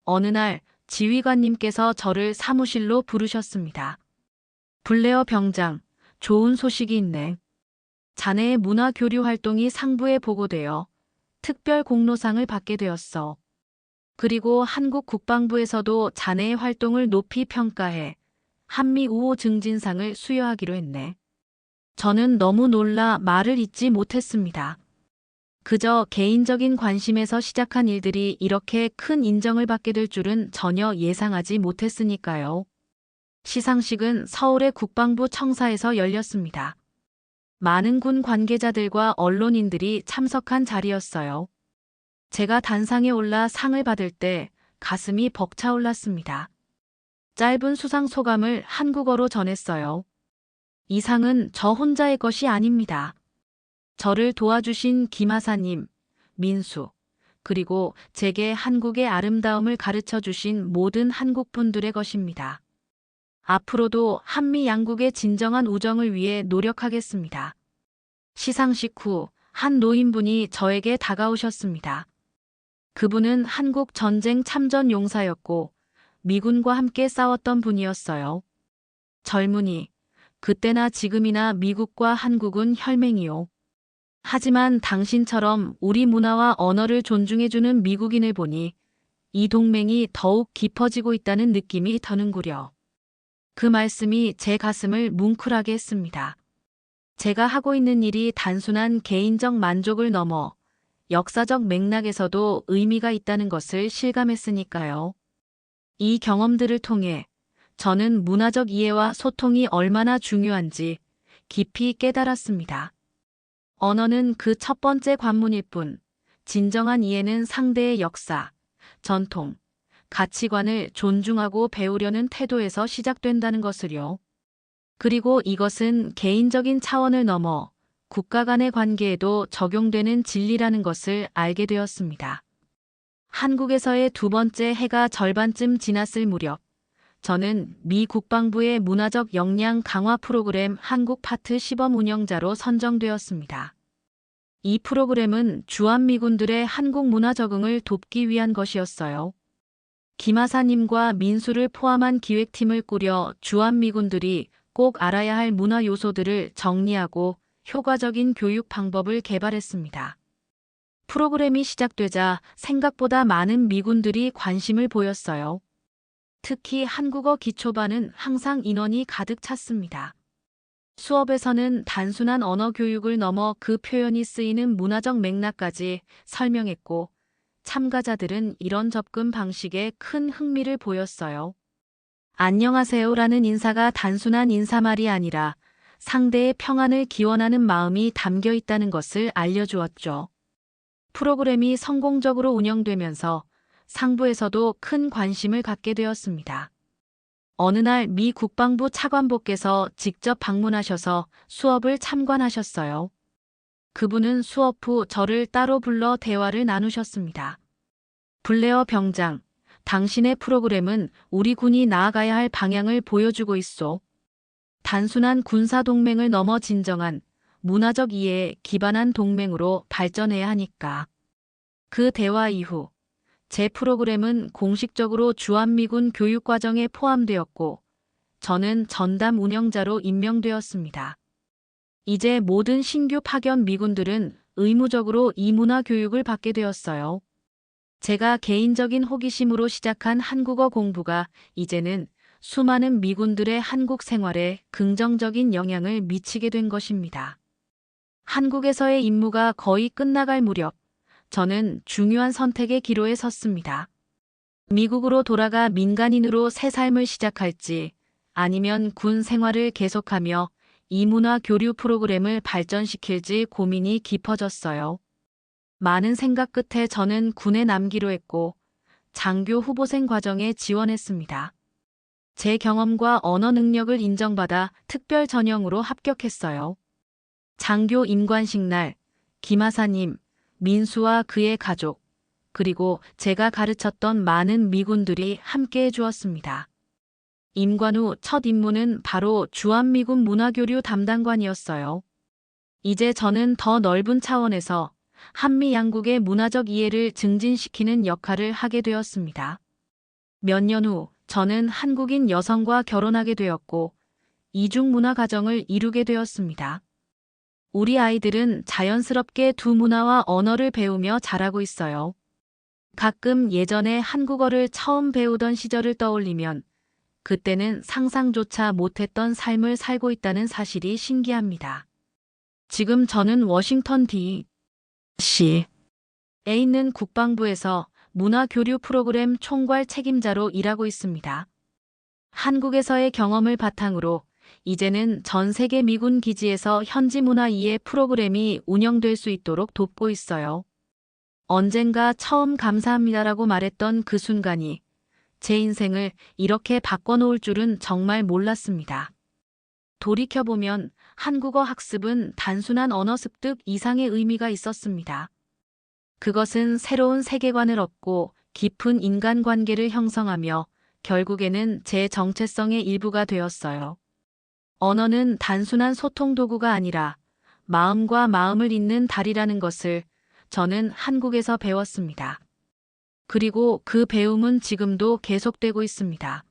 어느 날 지휘관님께서 저를 사무실로 부르셨습니다. 블레어 병장, 좋은 소식이 있네. 자네의 문화교류 활동이 상부에 보고되어 특별 공로상을 받게 되었어. 그리고 한국 국방부에서도 자네의 활동을 높이 평가해 한미 우호 증진상을 수여하기로 했네. 저는 너무 놀라 말을 잇지 못했습니다. 그저 개인적인 관심에서 시작한 일들이 이렇게 큰 인정을 받게 될 줄은 전혀 예상하지 못했으니까요. 시상식은 서울의 국방부 청사에서 열렸습니다. 많은 군 관계자들과 언론인들이 참석한 자리였어요. 제가 단상에 올라 상을 받을 때 가슴이 벅차올랐습니다. 짧은 수상 소감을 한국어로 전했어요. 이 상은 저 혼자의 것이 아닙니다. 저를 도와주신 김하사님, 민수, 그리고 제게 한국의 아름다움을 가르쳐 주신 모든 한국분들의 것입니다. 앞으로도 한미 양국의 진정한 우정을 위해 노력하겠습니다. 시상식 후 한 노인분이 저에게 다가오셨습니다. 그분은 한국 전쟁 참전 용사였고 미군과 함께 싸웠던 분이었어요. 젊은이, 그때나 지금이나 미국과 한국은 혈맹이요. 하지만 당신처럼 우리 문화와 언어를 존중해주는 미국인을 보니 이 동맹이 더욱 깊어지고 있다는 느낌이 드는구려. 그 말씀이 제 가슴을 뭉클하게 했습니다. 제가 하고 있는 일이 단순한 개인적 만족을 넘어 역사적 맥락에서도 의미가 있다는 것을 실감했으니까요. 이 경험들을 통해 저는 문화적 이해와 소통이 얼마나 중요한지 깊이 깨달았습니다. 언어는 그 첫 번째 관문일 뿐, 진정한 이해는 상대의 역사, 전통, 가치관을 존중하고 배우려는 태도에서 시작된다는 것을요. 그리고 이것은 개인적인 차원을 넘어 국가 간의 관계에도 적용되는 진리라는 것을 알게 되었습니다. 한국에서의 두 번째 해가 절반쯤 지났을 무렵, 저는 미 국방부의 문화적 역량 강화 프로그램 한국 파트 시범 운영자로 선정되었습니다. 이 프로그램은 주한미군들의 한국 문화 적응을 돕기 위한 것이었어요. 김하사님과 민수를 포함한 기획팀을 꾸려 주한미군들이 꼭 알아야 할 문화 요소들을 정리하고 효과적인 교육 방법을 개발했습니다. 프로그램이 시작되자 생각보다 많은 미군들이 관심을 보였어요. 특히 한국어 기초반은 항상 인원이 가득 찼습니다. 수업에서는 단순한 언어 교육을 넘어 그 표현이 쓰이는 문화적 맥락까지 설명했고, 참가자들은 이런 접근 방식에 큰 흥미를 보였어요. 안녕하세요라는 인사가 단순한 인사말이 아니라 상대의 평안을 기원하는 마음이 담겨 있다는 것을 알려주었죠. 프로그램이 성공적으로 운영되면서 상부에서도 큰 관심을 갖게 되었습니다. 어느 날 미 국방부 차관보께서 직접 방문하셔서 수업을 참관하셨어요. 그분은 수업 후 저를 따로 불러 대화를 나누셨습니다. 블레어 병장, 당신의 프로그램은 우리 군이 나아가야 할 방향을 보여주고 있소. 단순한 군사 동맹을 넘어 진정한 문화적 이해에 기반한 동맹으로 발전해야 하니까. 그 대화 이후 제 프로그램은 공식적으로 주한미군 교육과정에 포함되었고, 저는 전담 운영자로 임명되었습니다. 이제 모든 신규 파견 미군들은 의무적으로 이 문화 교육을 받게 되었어요. 제가 개인적인 호기심으로 시작한 한국어 공부가 이제는 수많은 미군들의 한국 생활에 긍정적인 영향을 미치게 된 것입니다. 한국에서의 임무가 거의 끝나갈 무렵, 저는 중요한 선택의 기로에 섰습니다. 미국으로 돌아가 민간인으로 새 삶을 시작할지, 아니면 군 생활을 계속하며 이 문화 교류 프로그램을 발전시킬지 고민이 깊어졌어요. 많은 생각 끝에 저는 군에 남기로 했고, 장교 후보생 과정에 지원했습니다. 제 경험과 언어 능력을 인정받아 특별 전형으로 합격했어요. 장교 임관식 날, 김하사님, 민수와 그의 가족, 그리고 제가 가르쳤던 많은 미군들이 함께해 주었습니다. 임관 후 첫 임무는 바로 주한미군 문화교류 담당관이었어요. 이제 저는 더 넓은 차원에서 한미 양국의 문화적 이해를 증진시키는 역할을 하게 되었습니다. 몇 년 후 저는 한국인 여성과 결혼하게 되었고, 이중 문화 가정을 이루게 되었습니다. 우리 아이들은 자연스럽게 두 문화와 언어를 배우며 자라고 있어요. 가끔 예전에 한국어를 처음 배우던 시절을 떠올리면 그때는 상상조차 못했던 삶을 살고 있다는 사실이 신기합니다. 지금 저는 워싱턴 D.C.에 있는 국방부에서 문화교류 프로그램 총괄 책임자로 일하고 있습니다. 한국에서의 경험을 바탕으로 이제는 전 세계 미군 기지에서 현지 문화 이해 프로그램이 운영될 수 있도록 돕고 있어요. 언젠가 처음 감사합니다라고 말했던 그 순간이 제 인생을 이렇게 바꿔놓을 줄은 정말 몰랐습니다. 돌이켜보면 한국어 학습은 단순한 언어 습득 이상의 의미가 있었습니다. 그것은 새로운 세계관을 얻고 깊은 인간관계를 형성하며 결국에는 제 정체성의 일부가 되었어요. 언어는 단순한 소통 도구가 아니라 마음과 마음을 잇는 달이라는 것을 저는 한국에서 배웠습니다. 그리고 그 배움은 지금도 계속되고 있습니다.